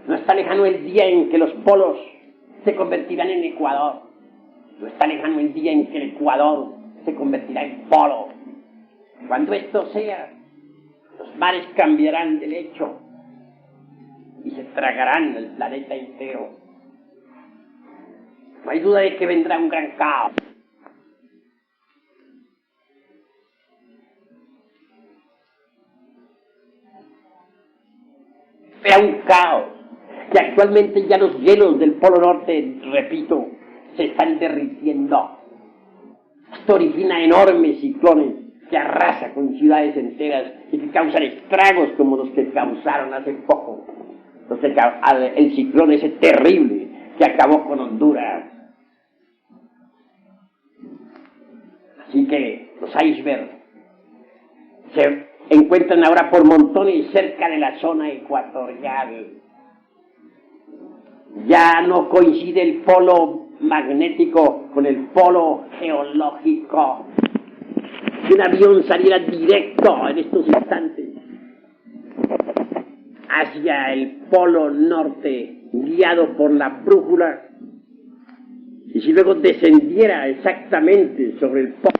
A: No está lejano el día en que los polos se convertirán en ecuador. No está lejano el día en que el ecuador se convertirá en polo. Cuando esto sea, los mares cambiarán de lecho y se tragarán el planeta entero. No hay duda de que vendrá un gran caos. Era un caos, que actualmente ya los hielos del Polo Norte, repito, se están derritiendo. Esto origina enormes ciclones que arrasan con ciudades enteras y que causan estragos como los que causaron hace poco. El ciclón ese terrible que acabó con Honduras. Así que los icebergs se encuentran ahora por montones cerca de la zona ecuatorial. Ya no coincide el polo magnético con el polo geológico. Si un avión saliera directo en estos instantes hacia el polo norte, guiado por la brújula, y si luego descendiera exactamente sobre el polo,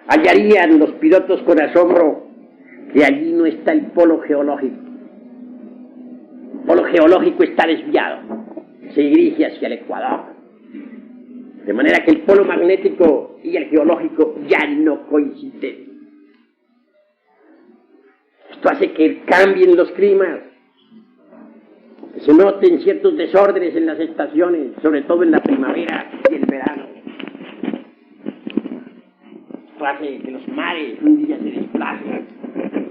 A: hallarían los pilotos con asombro que allí no está el polo geológico. El polo geológico está desviado, se dirige hacia el ecuador. De manera que el polo magnético y el geológico ya no coinciden. Esto hace que cambien los climas, que se noten ciertos desórdenes en las estaciones, sobre todo en la primavera y el verano. Esto hace que los mares un día se desplacen,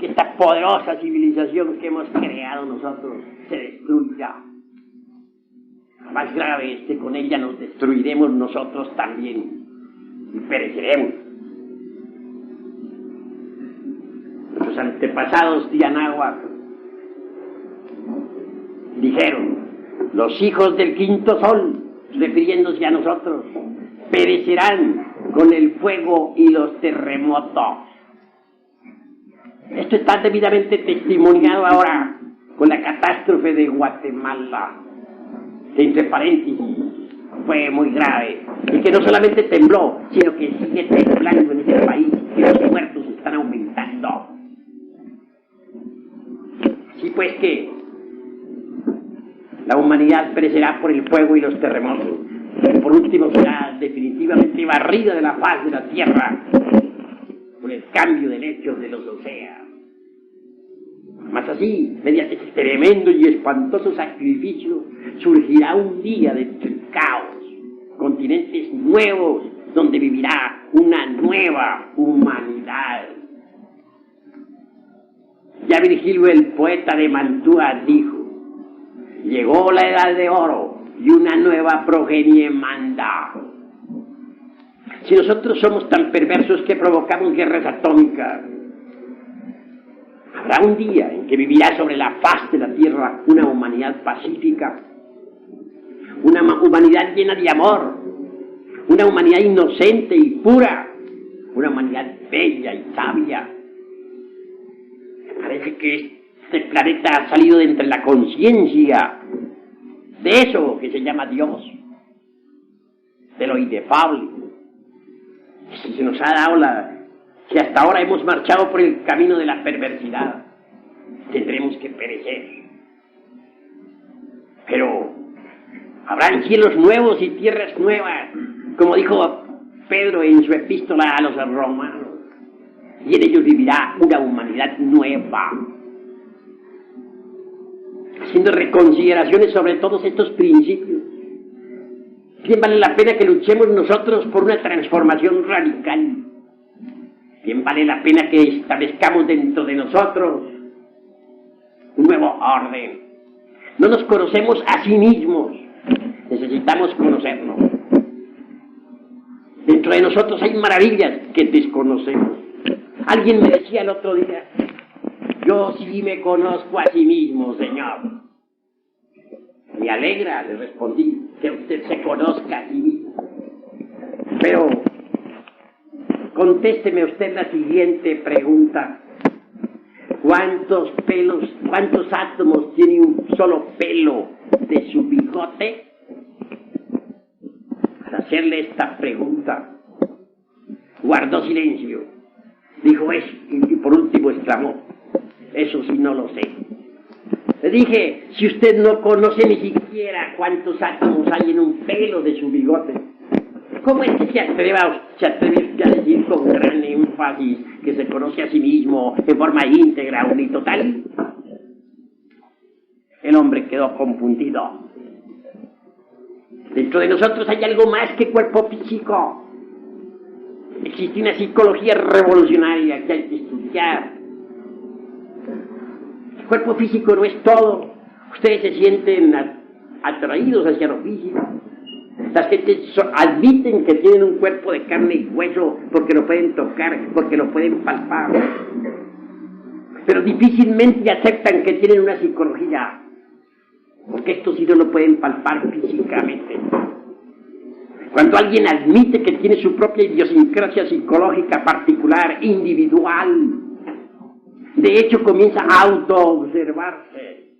A: que esta poderosa civilización que hemos creado nosotros se destruya. Lo más grave es que con ella nos destruiremos nosotros también y pereceremos. Nuestros antepasados de Anáhuac dijeron: los hijos del quinto sol, refiriéndose a nosotros, perecerán con el fuego y los terremotos. Esto está debidamente testimoniado ahora con la catástrofe de Guatemala, que entre paréntesis fue muy grave, y que no solamente tembló, sino que sigue temblando en ese país, y los muertos están aumentando. Así pues que la humanidad perecerá por el fuego y los terremotos, y por último será definitivamente barrida de la faz de la tierra por el cambio de lechos de los océanos. Mas así, mediante este tremendo y espantoso sacrificio, surgirá un día del caos, continentes nuevos, donde vivirá una nueva humanidad. Ya Virgilio, el poeta de Mantua, dijo: llegó la edad de oro y una nueva progenie manda. Si nosotros somos tan perversos que provocamos guerras atómicas, habrá un día en que vivirá sobre la faz de la tierra una humanidad pacífica, una humanidad llena de amor, una humanidad inocente y pura, una humanidad bella y sabia. Me parece que este planeta ha salido de entre la conciencia de eso que se llama Dios, de lo inefable. Si se nos ha dado si hasta ahora hemos marchado por el camino de la perversidad, tendremos que perecer. Pero habrán cielos nuevos y tierras nuevas, como dijo Pedro en su epístola a los romanos, y en ellos vivirá una humanidad nueva. Haciendo reconsideraciones sobre todos estos principios, bien vale la pena que luchemos nosotros por una transformación radical. Bien vale la pena que establezcamos dentro de nosotros un nuevo orden. No nos conocemos a sí mismos. Necesitamos conocernos. Dentro de nosotros hay maravillas que desconocemos. Alguien me decía el otro día, yo sí me conozco a sí mismo, señor. Me alegra, le respondí, que usted se conozca a sí mismo. Pero contésteme usted la siguiente pregunta. ¿Cuántos átomos tiene un solo pelo de su bigote? Al hacerle esta pregunta, guardó silencio. Dijo eso y por último exclamó, eso sí no lo sé. Le dije, si usted no conoce ni siquiera cuántos átomos hay en un pelo de su bigote, ¿cómo es que se atreve usted a decir con gran énfasis que se conoce a sí mismo en forma íntegra, unitotal? El hombre quedó confundido. Dentro de nosotros hay algo más que cuerpo físico. Existe una psicología revolucionaria que hay que estudiar. El cuerpo físico no es todo. Ustedes se sienten atraídos hacia lo físico. Las gentes admiten que tienen un cuerpo de carne y hueso porque lo pueden tocar, porque lo pueden palpar. Pero difícilmente aceptan que tienen una psicología, porque esto sí no lo pueden palpar físicamente. Cuando alguien admite que tiene su propia idiosincrasia psicológica particular, individual, de hecho comienza a autoobservarse.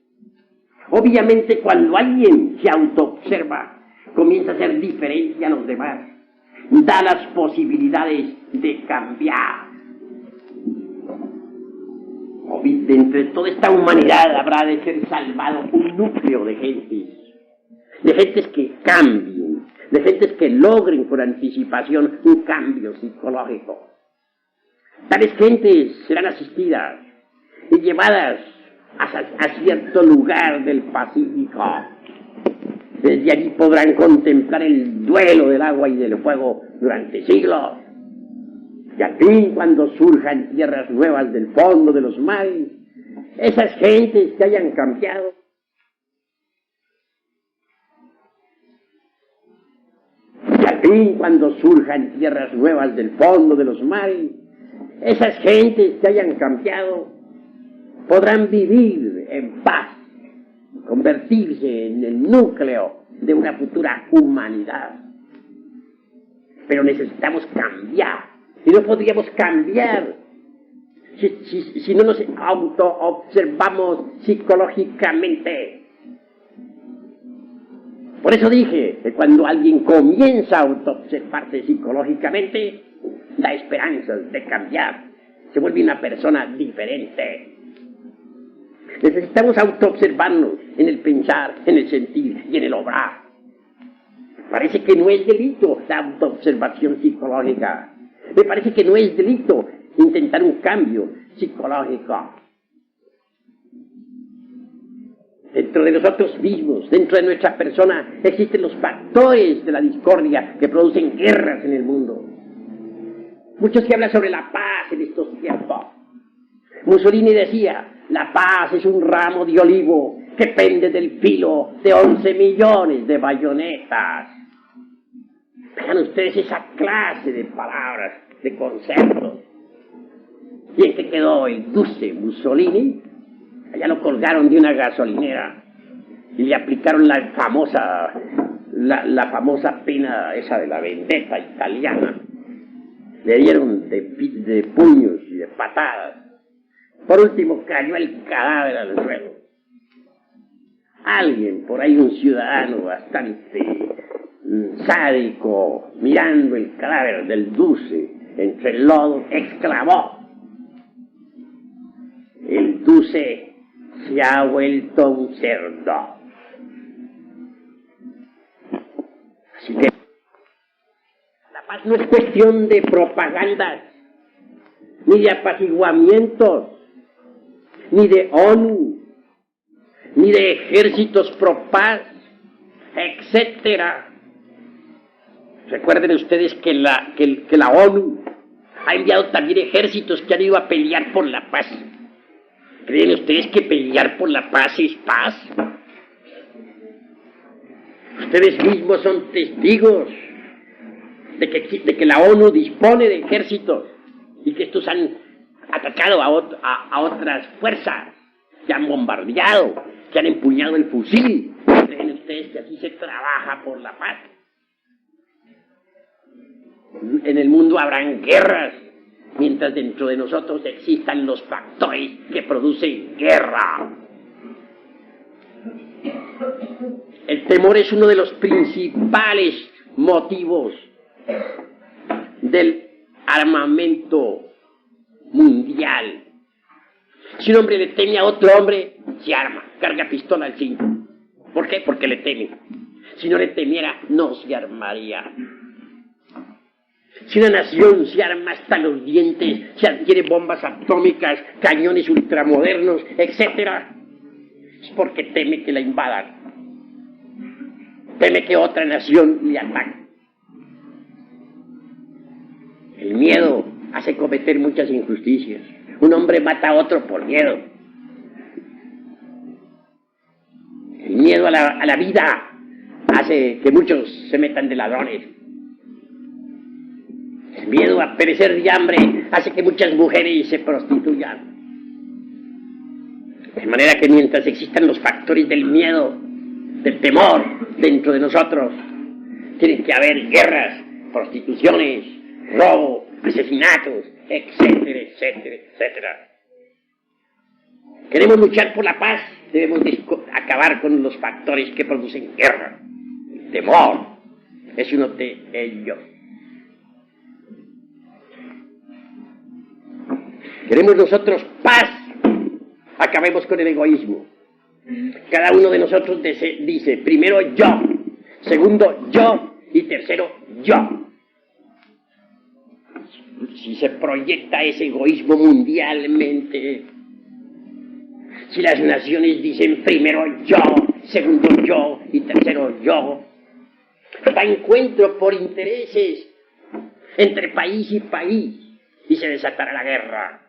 A: Obviamente cuando alguien se autoobserva, comienza a ser diferente a los demás, da las posibilidades de cambiar. De entre toda esta humanidad habrá de ser salvado un núcleo de gentes que cambien, de gentes que logren con anticipación un cambio psicológico. Tales gentes serán asistidas y llevadas a cierto lugar del Pacífico. Desde allí podrán contemplar el duelo del agua y del fuego durante siglos. Y al fin, cuando surjan tierras nuevas del fondo de los mares, esas gentes que hayan cambiado, y al fin, cuando surjan tierras nuevas del fondo de los mares, esas gentes que hayan cambiado podrán vivir en paz, convertirse en el núcleo de una futura humanidad. Pero necesitamos cambiar. Y no podríamos cambiar si no nos auto-observamos psicológicamente. Por eso dije que cuando alguien comienza a auto-observarse psicológicamente, da esperanzas de cambiar. Se vuelve una persona diferente. Necesitamos auto-observarnos en el pensar, en el sentir y en el obrar. Parece que no es delito la auto-observación psicológica. Me parece que no es delito intentar un cambio psicológico. Dentro de nosotros mismos, dentro de nuestra persona, existen los factores de la discordia que producen guerras en el mundo. Mucho se habla sobre la paz en estos tiempos. Mussolini decía, la paz es un ramo de olivo que pende del filo de 11 millones de bayonetas. Vean ustedes esa clase de palabras, de conceptos. ¿Y en qué quedó el dulce Mussolini? Allá lo colgaron de una gasolinera y le aplicaron la famosa pena esa de la vendetta italiana. Le dieron de puños y de patadas. Por último cayó el cadáver al suelo. Alguien, por ahí un ciudadano bastante sádico, mirando el cadáver del Duce entre el lodo, exclamó: el Duce se ha vuelto un cerdo. Así que la paz no es cuestión de propagandas, ni de apaciguamientos, ni de ONU, ni de ejércitos pro paz, etcétera. Recuerden ustedes que la ONU ha enviado también ejércitos que han ido a pelear por la paz. ¿Creen ustedes que pelear por la paz es paz? Ustedes mismos son testigos de que la ONU dispone de ejércitos y que estos han atacado a otras fuerzas, que han bombardeado, que han empuñado el fusil. ¿Creen ustedes que así se trabaja por la paz? En el mundo habrán guerras, mientras dentro de nosotros existan los factores que producen guerra. El temor es uno de los principales motivos del armamento mundial. Si un hombre le teme a otro hombre, se arma, carga pistola al cinto. ¿Por qué? Porque le teme. Si no le temiera, no se armaría. Si una nación se arma hasta los dientes, se adquiere bombas atómicas, cañones ultramodernos, etc., es porque teme que la invadan. Teme que otra nación le ataque. El miedo hace cometer muchas injusticias. Un hombre mata a otro por miedo. El miedo a la vida hace que muchos se metan de ladrones. El miedo a perecer de hambre hace que muchas mujeres se prostituyan. De manera que mientras existan los factores del miedo, del temor dentro de nosotros, tiene que haber guerras, prostituciones, robo, asesinatos, etcétera, etcétera, etcétera. Queremos luchar por la paz, debemos acabar con los factores que producen guerra. El temor es uno de ellos. Queremos nosotros paz, acabemos con el egoísmo. Cada uno de nosotros dice, primero yo, segundo yo y tercero yo. Si se proyecta ese egoísmo mundialmente, si las naciones dicen primero yo, segundo yo y tercero yo, da encuentro por intereses entre país y país y se desatará la guerra.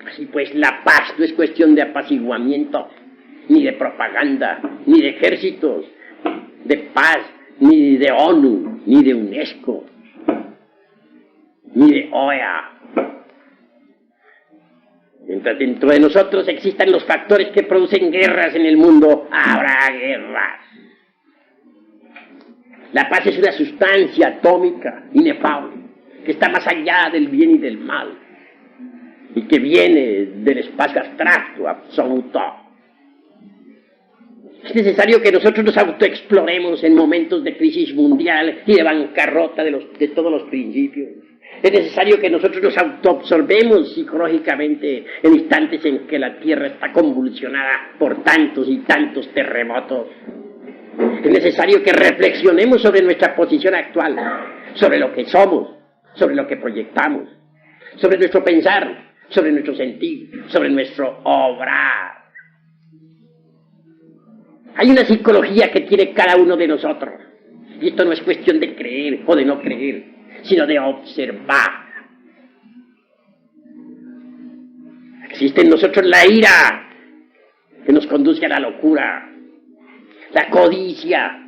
A: Así pues, la paz no es cuestión de apaciguamiento, ni de propaganda, ni de ejércitos, de paz, ni de ONU, ni de UNESCO, ni de OEA. Mientras dentro de nosotros existan los factores que producen guerras en el mundo, habrá guerras. La paz es una sustancia atómica, inefable, que está más allá del bien y del mal, y que viene del espacio abstracto, absoluto. Es necesario que nosotros nos autoexploremos en momentos de crisis mundial y de bancarrota de todos los principios. Es necesario que nosotros nos autoabsorbemos psicológicamente en instantes en que la Tierra está convulsionada por tantos y tantos terremotos. Es necesario que reflexionemos sobre nuestra posición actual, sobre lo que somos, sobre lo que proyectamos, sobre nuestro pensar, sobre nuestro sentir, sobre nuestro obrar. Hay una psicología que tiene cada uno de nosotros. Y esto no es cuestión de creer o de no creer, sino de observar. Existe en nosotros la ira, que nos conduce a la locura, la codicia.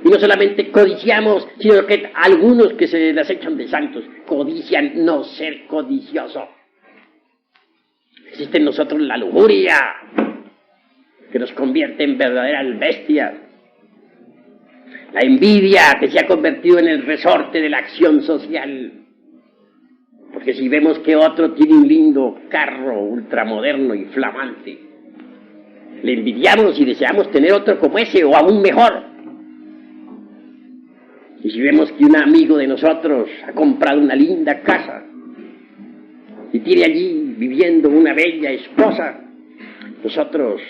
A: Y no solamente codiciamos, sino que algunos que se las echan de santos codician no ser codicioso. Existe en nosotros la lujuria, que nos convierte en verdaderas bestias. La envidia, que se ha convertido en el resorte de la acción social. Porque si vemos que otro tiene un lindo carro ultramoderno y flamante, le envidiamos y deseamos tener otro como ese o aún mejor. Y si vemos que un amigo de nosotros ha comprado una linda casa y tiene allí viviendo una bella esposa, nosotros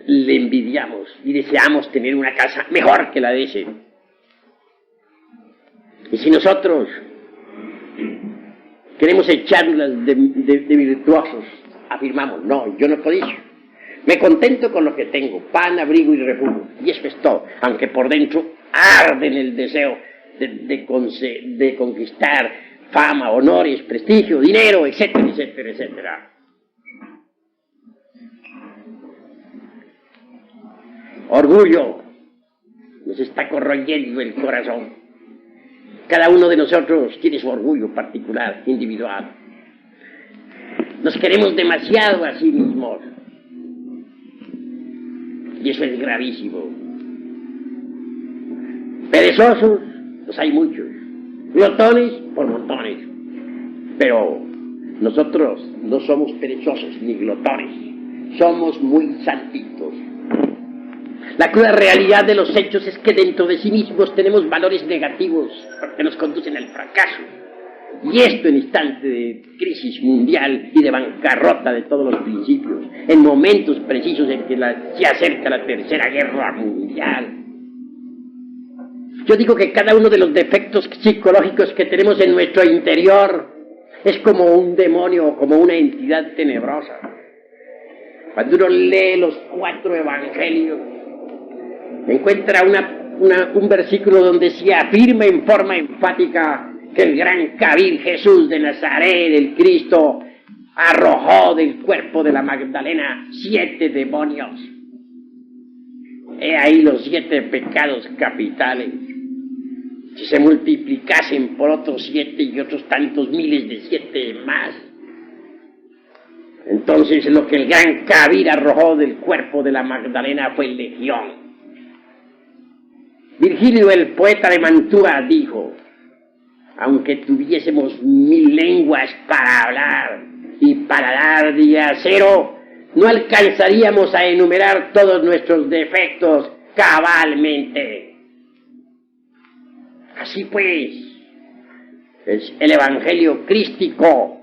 A: le envidiamos y deseamos tener una casa mejor que la de ese. Y si nosotros queremos echarlas de virtuosos, afirmamos, no, yo no codicio, me contento con lo que tengo, pan, abrigo y refugio, y eso es todo, aunque por dentro arde en el deseo de conquistar fama, honores, prestigio, dinero, etcétera, etcétera, etcétera. orgullo nos está corroyendo el corazón. Cada uno de nosotros tiene su orgullo particular, individual. Nos queremos demasiado a sí mismos. Y eso es gravísimo. Perezosos, pues hay muchos. Glotones, por montones. Pero nosotros no somos perezosos ni glotones. Somos muy santitos. La cruda realidad de los hechos es que dentro de sí mismos tenemos valores negativos que nos conducen al fracaso. Y esto en instante de crisis mundial y de bancarrota de todos los principios, en momentos precisos en que se acerca la Tercera Guerra Mundial. Yo digo que cada uno de los defectos psicológicos que tenemos en nuestro interior es como un demonio, como una entidad tenebrosa. Cuando uno lee los 4 evangelios, encuentra un versículo donde se afirma en forma enfática que el gran Kabir Jesús de Nazaret, el Cristo, arrojó del cuerpo de la Magdalena 7 demonios. He ahí los 7 pecados capitales. Si se multiplicasen por otros 7 y otros tantos miles de 7 más, entonces lo que el gran Kabir arrojó del cuerpo de la Magdalena fue legión. Virgilio, el poeta de Mantua, dijo: aunque tuviésemos 1000 lenguas para hablar y para dar de acero, no alcanzaríamos a enumerar todos nuestros defectos cabalmente. Así pues, el Evangelio crístico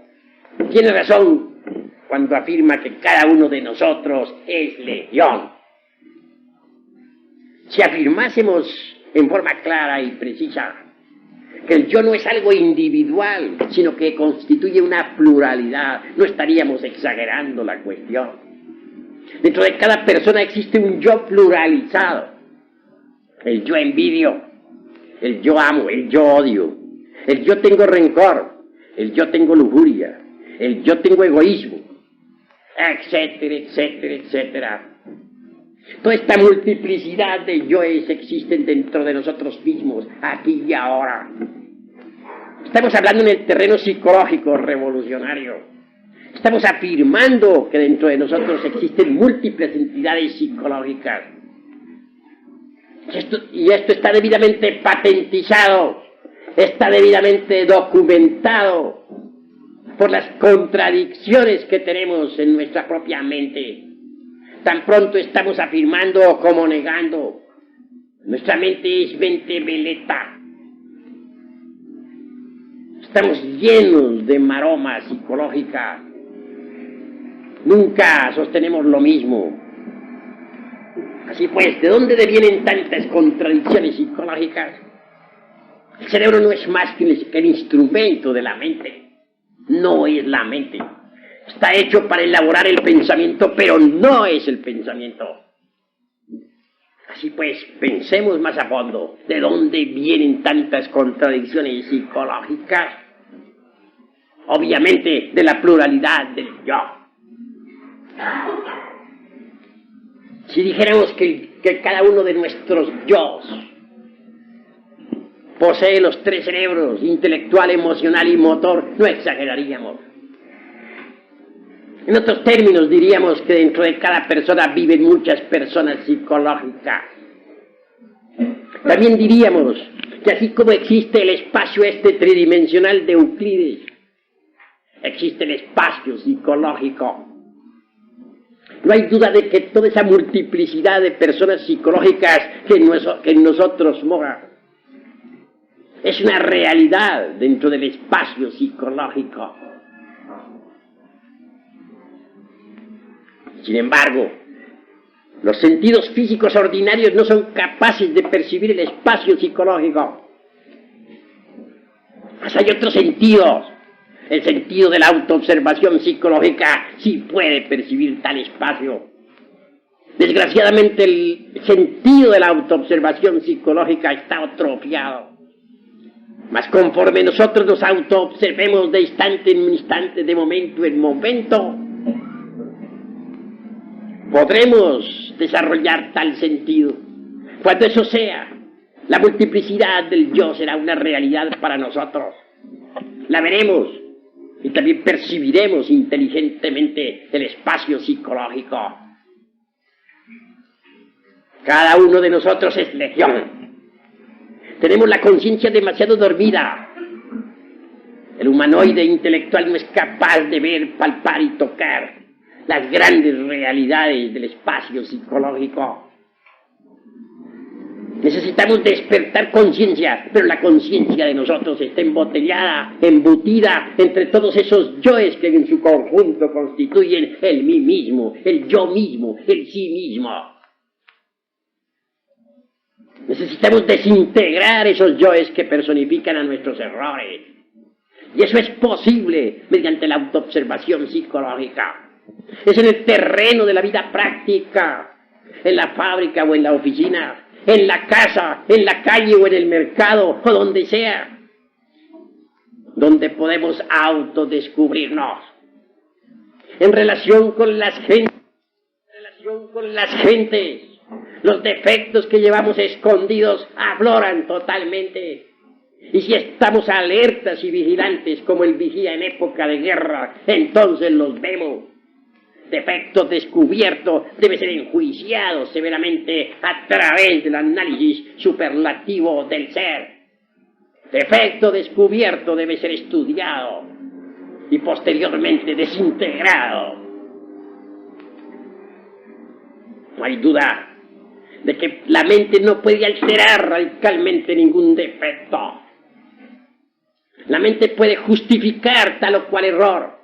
A: tiene razón cuando afirma que cada uno de nosotros es legión. Si afirmásemos en forma clara y precisa que el yo no es algo individual, sino que constituye una pluralidad, no estaríamos exagerando la cuestión. Dentro de cada persona existe un yo pluralizado. El yo envidio, el yo amo, el yo odio, el yo tengo rencor, el yo tengo lujuria, el yo tengo egoísmo, etcétera, etcétera, etcétera. Toda esta multiplicidad de yoes existen dentro de nosotros mismos, aquí y ahora. Estamos hablando en el terreno psicológico revolucionario. Estamos afirmando que dentro de nosotros existen múltiples entidades psicológicas. Y esto está debidamente patentizado, está debidamente documentado por las contradicciones que tenemos en nuestra propia mente. Tan pronto estamos afirmando como negando. Nuestra mente es mente veleta. Estamos llenos de maroma psicológica. Nunca sostenemos lo mismo. Así pues, ¿de dónde devienen tantas contradicciones psicológicas? El cerebro no es más que el instrumento de la mente. No es la mente. Está hecho para elaborar el pensamiento, pero no es el pensamiento. Así pues, pensemos más a fondo. ¿De dónde vienen tantas contradicciones psicológicas? Obviamente, de la pluralidad del yo. Si dijéramos que cada uno de nuestros yos posee los 3 cerebros, intelectual, emocional y motor, no exageraríamos. En otros términos diríamos que dentro de cada persona viven muchas personas psicológicas. También diríamos que así como existe el espacio tridimensional de Euclides, existe el espacio psicológico. No hay duda de que toda esa multiplicidad de personas psicológicas que en nosotros mora es una realidad dentro del espacio psicológico. Sin embargo, los sentidos físicos ordinarios no son capaces de percibir el espacio psicológico. Mas hay otros sentidos. El sentido de la autoobservación psicológica sí puede percibir tal espacio. Desgraciadamente, el sentido de la autoobservación psicológica está atrofiado. Mas conforme nosotros nos autoobservemos de instante en instante, de momento en momento, Podremos desarrollar tal sentido. Cuando eso sea, la multiplicidad del yo será una realidad para nosotros. La veremos y también percibiremos inteligentemente el espacio psicológico. Cada uno de nosotros es legión. Tenemos la conciencia demasiado dormida. El humanoide intelectual no es capaz de ver, palpar y tocar las grandes realidades del espacio psicológico. Necesitamos despertar conciencia, pero la conciencia de nosotros está embotellada, embutida entre todos esos yoes que en su conjunto constituyen el mí mismo, el yo mismo, el sí mismo. Necesitamos desintegrar esos yoes que personifican a nuestros errores. Y eso es posible mediante la autoobservación psicológica. Es en el terreno de la vida práctica, en la fábrica o en la oficina, en la casa, en la calle o en el mercado o donde sea, donde podemos autodescubrirnos. En relación con las gentes, los defectos que llevamos escondidos afloran totalmente. Y si estamos alertas y vigilantes como el vigía en época de guerra, entonces los vemos. Defecto descubierto debe ser enjuiciado severamente a través del análisis superlativo del ser. Defecto descubierto debe ser estudiado y posteriormente desintegrado. No hay duda de que la mente no puede alterar radicalmente ningún defecto. La mente puede justificar tal o cual error,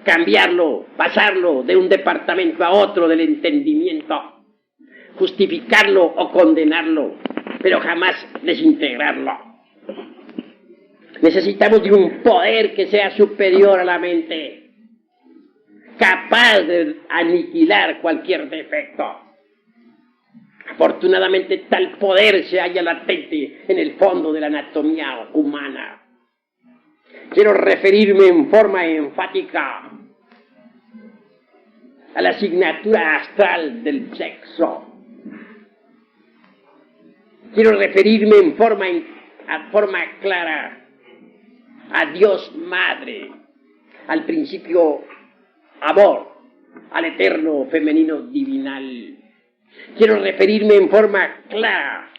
A: cambiarlo, pasarlo de un departamento a otro del entendimiento, justificarlo o condenarlo, pero jamás desintegrarlo. Necesitamos de un poder que sea superior a la mente, capaz de aniquilar cualquier defecto. Afortunadamente tal poder se halla latente en el fondo de la anatomía humana. Quiero referirme en forma enfática a la asignatura astral del sexo. Quiero referirme en forma clara a Dios Madre, al principio amor, al eterno femenino divinal. Quiero referirme en forma clara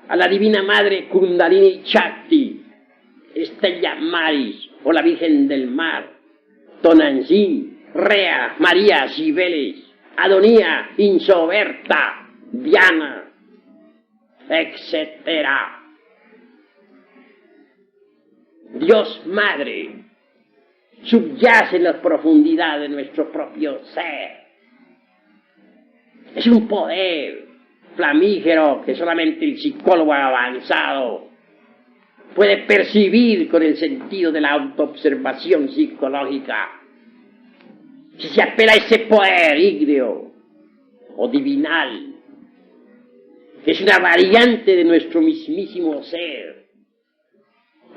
A: a la Divina Madre Kundalini Shakti, Stella Maris o la Virgen del Mar, Tonantzin, Rea, María, Cibeles, Adonía, Insoberta, Diana, etc. Dios Madre subyace en la profundidad de nuestro propio ser. Es un poder flamígero que solamente el psicólogo avanzado puede percibir con el sentido de la autoobservación psicológica. Si se apela a ese poder ígneo o divinal, que es una variante de nuestro mismísimo ser,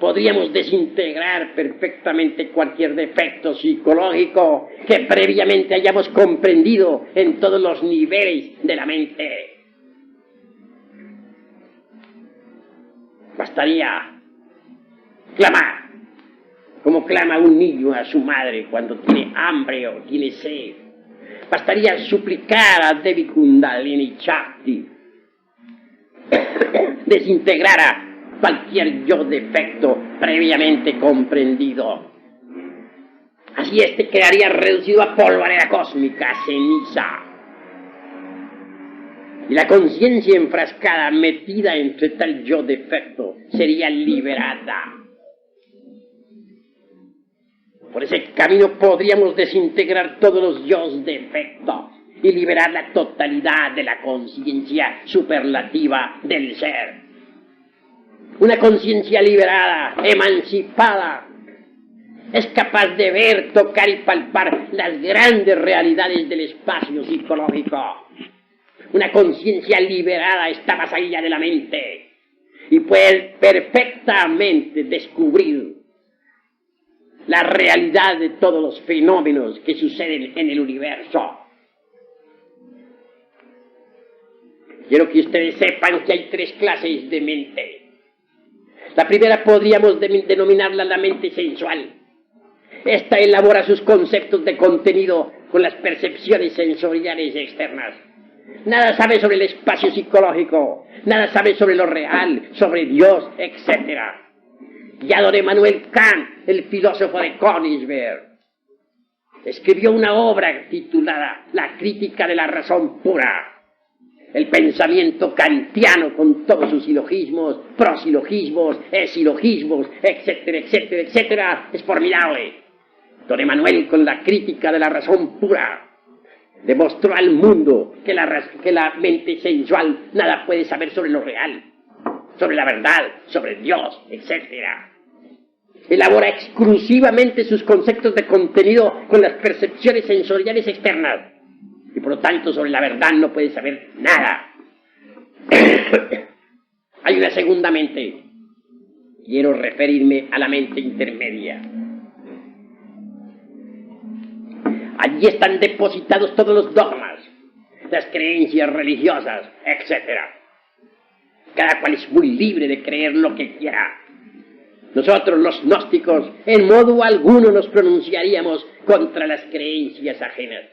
A: podríamos desintegrar perfectamente cualquier defecto psicológico que previamente hayamos comprendido en todos los niveles de la mente. Bastaría clamar, como clama un niño a su madre cuando tiene hambre o tiene sed. Bastaría suplicar a Devi Kundalini Shakti desintegrara cualquier yo defecto previamente comprendido. Así este quedaría reducido a polvareda cósmica, ceniza. Y la conciencia enfrascada, metida entre tal yo defecto, sería liberada. Por ese camino podríamos desintegrar todos los yos defectos y liberar la totalidad de la conciencia superlativa del ser. Una conciencia liberada, emancipada, es capaz de ver, tocar y palpar las grandes realidades del espacio psicológico. Una conciencia liberada está más allá de la mente y puede perfectamente descubrir la realidad de todos los fenómenos que suceden en el universo. Quiero que ustedes sepan que hay tres clases de mente. La primera podríamos denominarla la mente sensual. Esta elabora sus conceptos de contenido con las percepciones sensoriales externas. Nada sabe sobre el espacio psicológico, nada sabe sobre lo real, sobre Dios, etc. Ya don Emmanuel Kant, el filósofo de Königsberg, escribió una obra titulada La crítica de la razón pura. El pensamiento kantiano con todos sus silogismos, prosilogismos, esilogismos, etcétera, etcétera, etcétera, es formidable. Don Emmanuel, con la crítica de la razón pura, demostró al mundo que la mente sensual nada puede saber sobre lo real, sobre la verdad, sobre Dios, etcétera. Elabora exclusivamente sus conceptos de contenido con las percepciones sensoriales externas. Y por lo tanto sobre la verdad no puede saber nada. Hay una segunda mente. Quiero referirme a la mente intermedia. Allí están depositados todos los dogmas, las creencias religiosas, etc. Cada cual es muy libre de creer lo que quiera. Nosotros, los gnósticos, en modo alguno nos pronunciaríamos contra las creencias ajenas.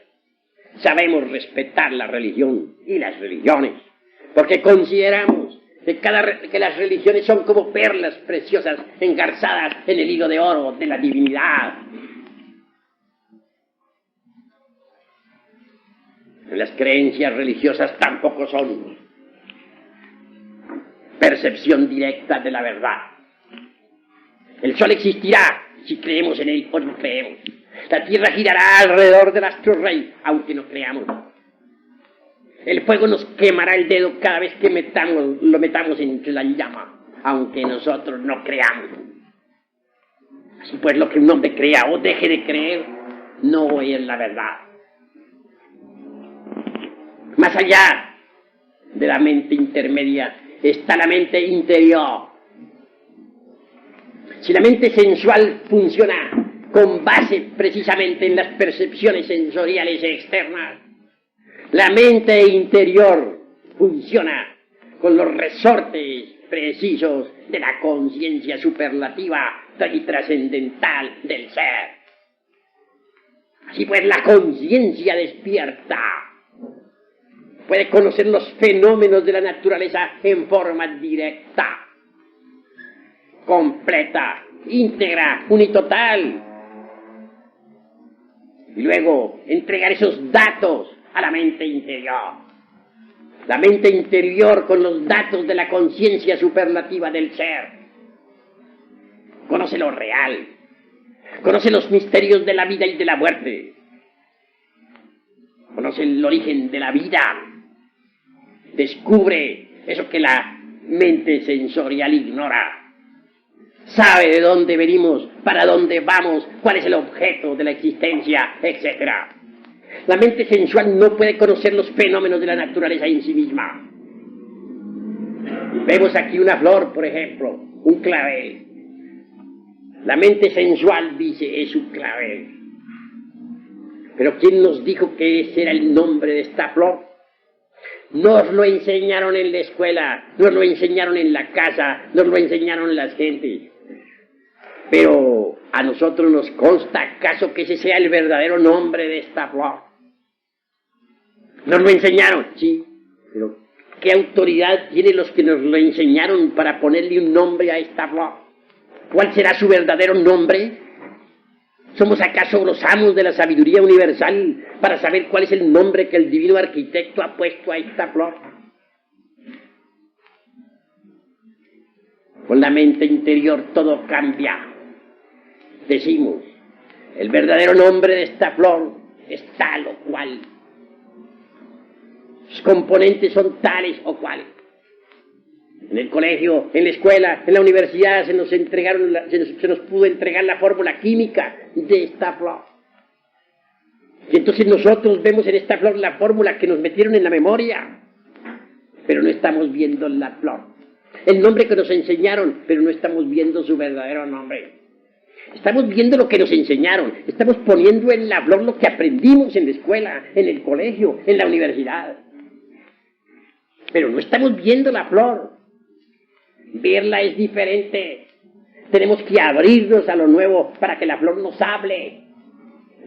A: Sabemos respetar la religión y las religiones, porque consideramos que las religiones son como perlas preciosas engarzadas en el hilo de oro de la divinidad. Las creencias religiosas tampoco son percepción directa de la verdad. El sol existirá si creemos en él o no creemos. La tierra girará alrededor del astro rey, aunque no creamos. El fuego nos quemará el dedo cada vez que lo metamos entre la llama, aunque nosotros no creamos. Así pues, lo que un hombre crea o deje de creer, no es la verdad. Más allá de la mente intermedia está la mente interior. Si la mente sensual funciona con base precisamente en las percepciones sensoriales externas, la mente interior funciona con los resortes precisos de la conciencia superlativa y trascendental del ser. Así pues, la conciencia despierta puede conocer los fenómenos de la naturaleza en forma directa, completa, íntegra, unitotal, y luego entregar esos datos a la mente interior. La mente interior con los datos de la conciencia superlativa del ser conoce lo real, conoce los misterios de la vida y de la muerte, conoce el origen de la vida, descubre eso que la mente sensorial ignora. Sabe de dónde venimos, para dónde vamos, cuál es el objeto de la existencia, etc. La mente sensual no puede conocer los fenómenos de la naturaleza en sí misma. Vemos aquí una flor, por ejemplo, un clavel. La mente sensual dice, es un clavel. Pero ¿quién nos dijo que ese era el nombre de esta flor? Nos lo enseñaron en la escuela, nos lo enseñaron en la casa, nos lo enseñaron las gentes. Pero a nosotros nos consta acaso que ese sea el verdadero nombre de esta flor. Nos lo enseñaron, sí, pero ¿qué autoridad tienen los que nos lo enseñaron para ponerle un nombre a esta flor? ¿Cuál será su verdadero nombre? ¿Somos acaso los amos de la sabiduría universal para saber cuál es el nombre que el divino arquitecto ha puesto a esta flor? Con la mente interior todo cambia. Decimos, el verdadero nombre de esta flor es tal o cual. Sus componentes son tales o cuales. En el colegio, en la escuela, en la universidad se nos pudo entregar la fórmula química de esta flor. Y entonces nosotros vemos en esta flor la fórmula que nos metieron en la memoria, pero no estamos viendo la flor. El nombre que nos enseñaron, pero no estamos viendo su verdadero nombre. Estamos viendo lo que nos enseñaron, estamos poniendo en la flor lo que aprendimos en la escuela, en el colegio, en la universidad. Pero no estamos viendo la flor. Verla es diferente. Tenemos que abrirnos a lo nuevo para que la flor nos hable.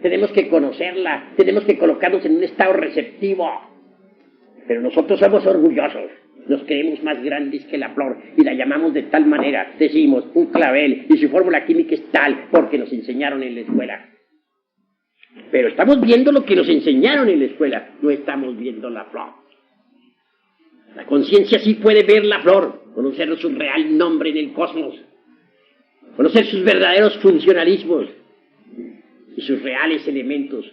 A: Tenemos que conocerla, tenemos que colocarnos en un estado receptivo. Pero nosotros somos orgullosos. Nos creemos más grandes que la flor y la llamamos de tal manera, decimos, un clavel y su fórmula química es tal porque nos enseñaron en la escuela. Pero estamos viendo lo que nos enseñaron en la escuela, no estamos viendo la flor. La conciencia sí puede ver la flor, conocer su real nombre en el cosmos, conocer sus verdaderos funcionalismos y sus reales elementos.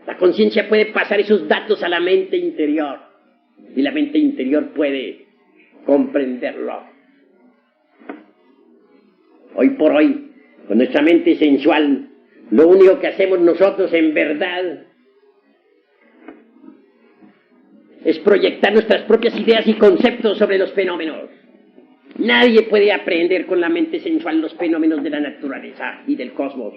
A: La conciencia puede pasar esos datos a la mente interior. Y la mente interior puede comprenderlo. Hoy por hoy, con nuestra mente sensual, lo único que hacemos nosotros en verdad es proyectar nuestras propias ideas y conceptos sobre los fenómenos. Nadie puede aprender con la mente sensual los fenómenos de la naturaleza y del cosmos.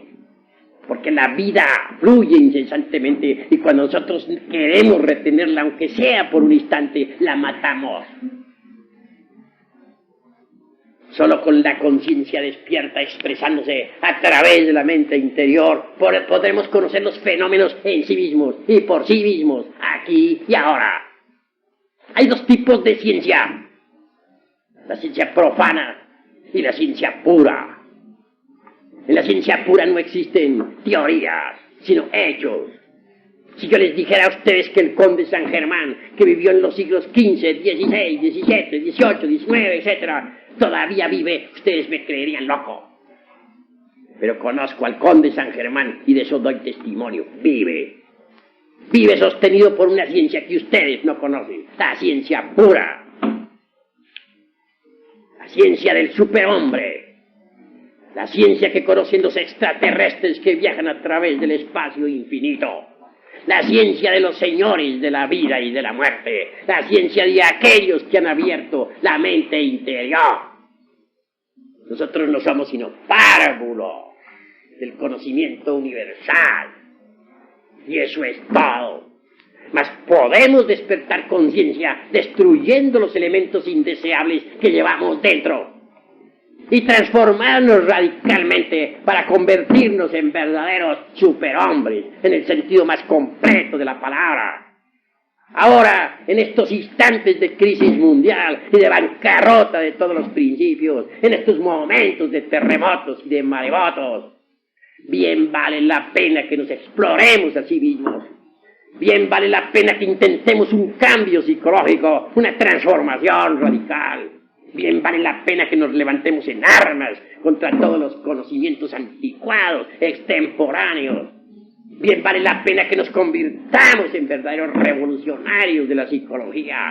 A: Porque la vida fluye incesantemente y cuando nosotros queremos retenerla, aunque sea por un instante, la matamos. Solo con la conciencia despierta expresándose a través de la mente interior podremos conocer los fenómenos en sí mismos y por sí mismos, aquí y ahora. Hay dos tipos de ciencia: la ciencia profana y la ciencia pura. En la ciencia pura no existen teorías, sino hechos. Si yo les dijera a ustedes que el conde San Germán, que vivió en los siglos XV, XVI, XVII, XVIII, XIX, etc., todavía vive, ustedes me creerían loco. Pero conozco al conde San Germán y de eso doy testimonio. Vive. Vive sostenido por una ciencia que ustedes no conocen, la ciencia pura. La ciencia del superhombre. La ciencia que conocen los extraterrestres que viajan a través del espacio infinito. La ciencia de los señores de la vida y de la muerte. La ciencia de aquellos que han abierto la mente interior. Nosotros no somos sino párvulos del conocimiento universal. Y eso es todo. Mas podemos despertar conciencia destruyendo los elementos indeseables que llevamos dentro. Y transformarnos radicalmente para convertirnos en verdaderos superhombres, en el sentido más completo de la palabra. Ahora, en estos instantes de crisis mundial y de bancarrota de todos los principios, en estos momentos de terremotos y de maremotos, bien vale la pena que nos exploremos a sí mismos. Bien vale la pena que intentemos un cambio psicológico, una transformación radical. Bien vale la pena que nos levantemos en armas contra todos los conocimientos anticuados, extemporáneos. Bien vale la pena que nos convirtamos en verdaderos revolucionarios de la psicología.